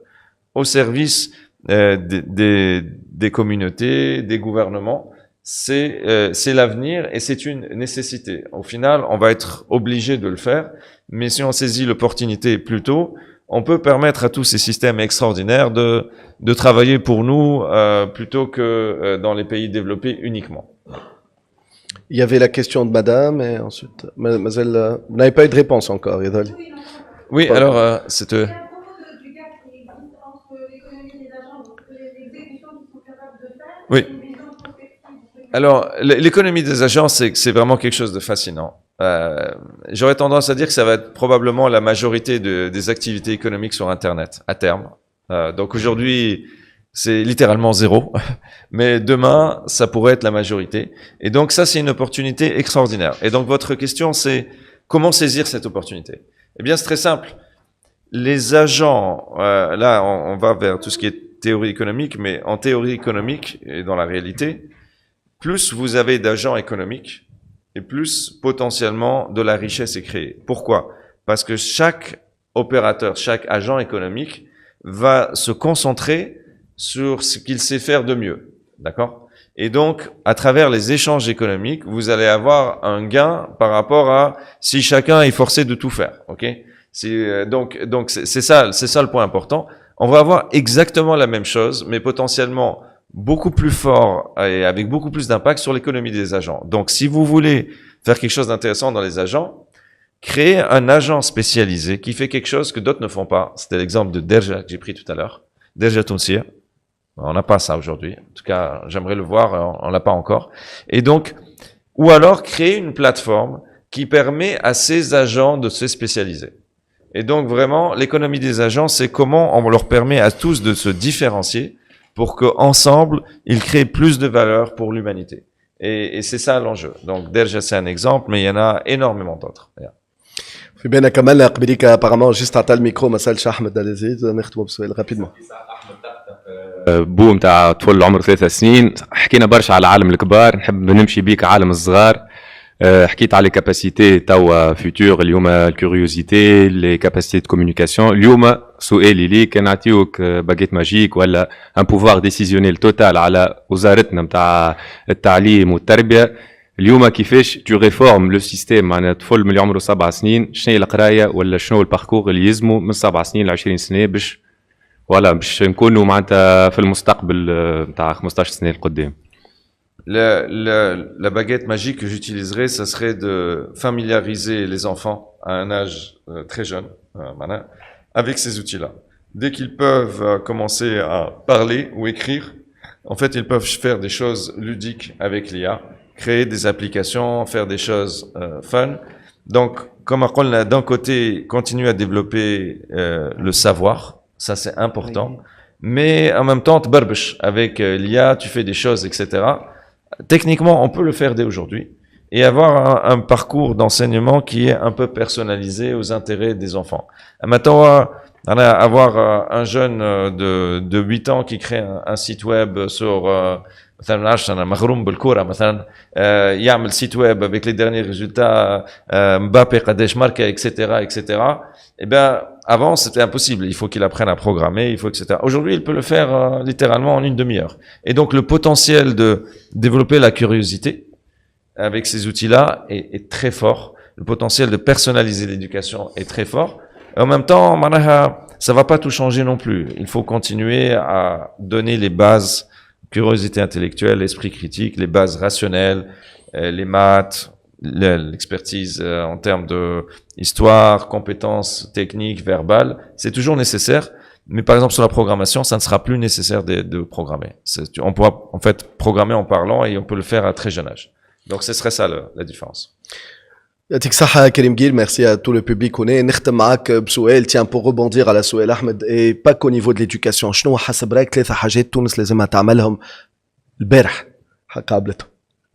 au service des communautés, des gouvernements, c'est l'avenir et c'est une nécessité. Au final, on va être obligé de le faire, mais si on saisit l'opportunité plus tôt, on peut permettre à tous ces systèmes extraordinaires de travailler pour nous plutôt que dans les pays développés uniquement. Il y avait la question de madame et ensuite, mademoiselle, vous n'avez pas eu de réponse encore, Yadali. Oui, alors, c'est... Oui. Alors, l'économie des agents, c'est vraiment quelque chose de fascinant. J'aurais tendance à dire que ça va être probablement la majorité des activités économiques sur Internet, à terme. Donc aujourd'hui, c'est littéralement zéro, mais demain, ça pourrait être la majorité. Et donc ça, c'est une opportunité extraordinaire. Et donc votre question, c'est comment saisir cette opportunité? Eh bien, c'est très simple. Les agents, là, on va vers tout ce qui est théorie économique, mais en théorie économique et dans la réalité, plus vous avez d'agents économiques et plus potentiellement de la richesse est créée. Pourquoi? Parce que chaque opérateur, chaque agent économique va se concentrer sur ce qu'il sait faire de mieux. D'accord? Et donc, à travers les échanges économiques, vous allez avoir un gain par rapport à si chacun est forcé de tout faire. Ok? Donc c'est ça le point important. On va avoir exactement la même chose, mais potentiellement beaucoup plus fort et avec beaucoup plus d'impact sur l'économie des agents. Donc, si vous voulez faire quelque chose d'intéressant dans les agents, créez un agent spécialisé qui fait quelque chose que d'autres ne font pas. C'était l'exemple de Derja que j'ai pris tout à l'heure. Derja Tounsia. On n'a pas ça aujourd'hui. En tout cas, j'aimerais le voir, on l'a pas encore. Et donc, ou alors créer une plateforme qui permet à ces agents de se spécialiser. Et donc, vraiment, l'économie des agents, c'est comment on leur permet à tous de se différencier pour qu'ensemble, ils créent plus de valeur pour l'humanité. Et c'est ça l'enjeu. Donc, Derja, c'est un exemple, mais il y en a énormément d'autres. في بيننا كمان قبليك apparemment juste عطى الميكرو ما سالش احمد العزيز نختموا بسؤال رابيدمون. بو نتاع طفل عمره 3 سنين حكينا برشا على العالم الكبار نحب نمشي بيك عالم الصغار. حكيت على لي كاباسيتي توا فيتور اليوم الكوريوزيتي لي كاباسيتي دو كومونيكاسيون اليوم سؤالي ليك نعطيوك باجيت ماجيك ولا ان بوفوار ديسيزيونيل توتال على وزارتنا نتاع التعليم والتربيه اليوم كيفاش تو ريفورم لو سيستيم معناها طفل من عمره 7 سنين شنو هي القرايه ولا شنو الباركور اللي يلزمو من 7 سنين ل 20 سنه باش ولا باش نكونوا معناتها في المستقبل نتاع 15 سنه لقدام. La baguette magique que j'utiliserais, ça serait de familiariser les enfants à un âge très jeune avec ces outils-là. Dès qu'ils peuvent commencer à parler ou écrire, en fait, ils peuvent faire des choses ludiques avec l'IA, créer des applications, faire des choses fun. Donc, comme on a d'un côté, continuer à développer le savoir, ça c'est important. mais en même temps, tbarbesh. Avec l'IA, tu fais des choses, etc. Techniquement, on peut le faire dès aujourd'hui et avoir un parcours d'enseignement qui est un peu personnalisé aux intérêts des enfants. Maintenant, avoir un jeune de 8 ans qui crée un site web sur مثلا عارف انا مغروم بالكوره مثلا يعمل سيت ويب avec les derniers résultats Mbappé قداش ماركا etc. Eh bien avant c'était impossible, il faut qu'il apprenne à programmer, il faut etc. Aujourd'hui, il peut le faire littéralement en une demi-heure. Et donc le potentiel de développer la curiosité avec ces outils-là est très fort. Le potentiel de personnaliser l'éducation est très fort. Et en même temps, ça va pas tout changer non plus. Il faut continuer à donner les bases, curiosité intellectuelle, esprit critique, les bases rationnelles, les maths, l'expertise en termes de histoire, compétences techniques, verbales. C'est toujours nécessaire. Mais par exemple, sur la programmation, ça ne sera plus nécessaire de programmer. On pourra en fait programmer en parlant et on peut le faire à très jeune âge. Donc ce serait ça la différence. يعطيك الصحة كريم جير, merci à tout le public هنا. نختم معك بسؤال tiens pour rebondir على سؤال أحمد et pas qu'au niveau de l'éducation. شنو حسب رأيك 3 حاجات تونس لازمها تعملهم البارح قابلتهم؟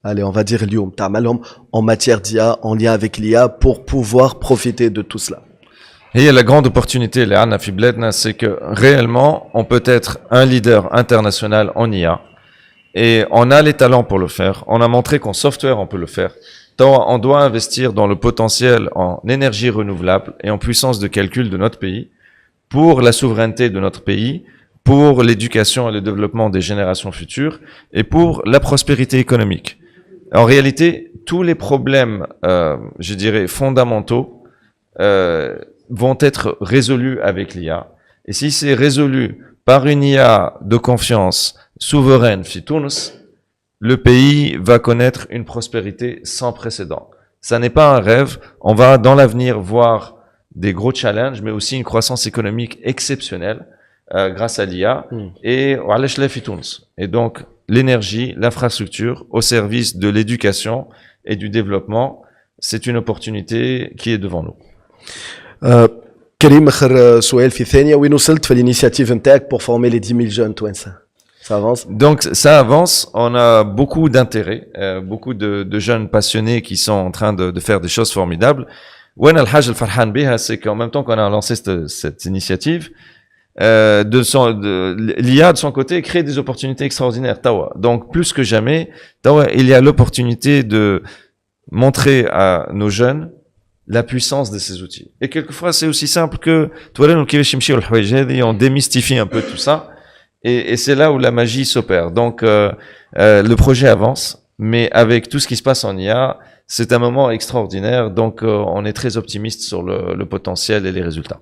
Allez, on va dire اليوم تعملهم en matière d'IA, en lien avec l'IA pour pouvoir profiter de tout cela. Et la grande opportunité, c'est que réellement, on peut être un leader international en IA. Et on a les talents pour le faire. On a montré qu'en software, on peut le faire. On doit investir dans le potentiel en énergie renouvelable et en puissance de calcul de notre pays pour la souveraineté de notre pays, pour l'éducation et le développement des générations futures et pour la prospérité économique. En réalité, tous les problèmes, je dirais, fondamentaux vont être résolus avec l'IA. Et si c'est résolu par une IA de confiance souveraine, Tunis, le pays va connaître une prospérité sans précédent. Ça n'est pas un rêve. On va dans l'avenir voir des gros challenges, mais aussi une croissance économique exceptionnelle grâce à l'IA et donc l'énergie, l'infrastructure au service de l'éducation et du développement, c'est une opportunité qui est devant nous. كريم اخر سؤال في ثانيه, وين وصلت في الانيشيتيف نتاعك pour former les 10 000 jeunes توانسه؟ Ça avance? Donc ça avance, on a beaucoup d'intérêt, beaucoup de jeunes passionnés qui sont en train de faire des choses formidables. وانا الحاجه الفرحان بها c'est qu'en même temps qu'on a lancé cette initiative, l'IA de son côté crée des opportunités extraordinaires. Donc plus que jamais, il y a l'opportunité de montrer à nos jeunes la puissance de ces outils. Et quelquefois c'est aussi simple que on démystifie un peu tout ça. Et c'est là où la magie s'opère. Donc, le projet avance, mais avec tout ce qui se passe en IA, c'est un moment extraordinaire. Donc, on est très optimiste sur le potentiel et les résultats.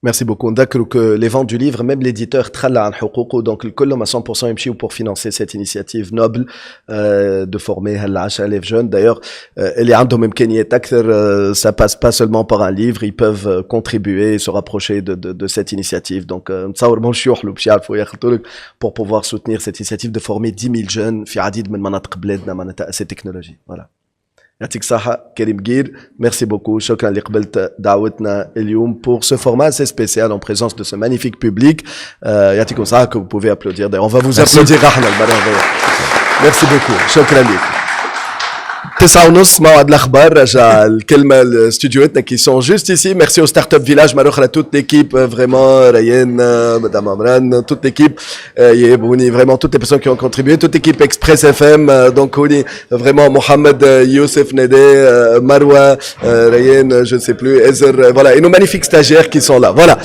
Merci beaucoup. D'accord que les ventes du livre, même l'éditeur تخلى عن حقوقه, donc الكلهم à 100% يمشيو pour financer cette initiative noble de former هلا 10,000 jeunes. D'ailleurs, اللي عندهم إمكانيات أكثر, ça passe pas seulement par un livre, ils peuvent contribuer et se rapprocher de cette initiative. Donc, نتصور مش يحلو باش يعرفوا ياخذوا لك pour pouvoir soutenir cette initiative de former 10 000 jeunes في عديد من مناطق بلادنا معناتها ces technologies. Voilà. يعطيك الصحة كريم جير, merci beaucoup. شكرا اللي قبلت دعوتنا اليوم pour ce format assez spécial en présence de ce magnifique public. يعطيكم الصحة, que vous pouvez applaudir. D'ailleurs, on va vous applaudir احنا المرة الجاية. Merci beaucoup. شكرا لك. 9:30 موعد الاخبار. رجع الكلمه لاستوديوهاتنا qui sont juste ici. Merci au Startup Village, مروخ à toute l'équipe, vraiment Ryan, Madame Amran, toute l'équipe, Yebouni, vraiment toutes les personnes qui ont contribué, toute l'équipe Express FM, donc Ouni, vraiment Mohamed, Youssef Nede, Marwa, Ryan, je ne sais plus, Ezer, voilà, et nos magnifiques stagiaires qui sont là. Voilà.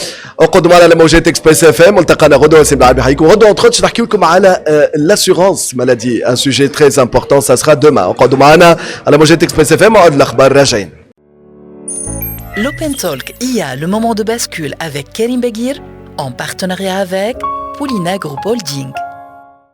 نقعدوا معنا على موجات اكسبريس اف ام, والتقانا غدوه وسيم العربي حيكون غدوه entre autres نحكي لكم على l'assurance maladie, un sujet très important, ça sera demain. نقعدوا معنا على موجات اكسبريس اف ام, وعد الاخبار راجعين. L'Open Talk IA, le moment de bascule avec Karim Beguir, en partenariat avec Poulina Group Holding.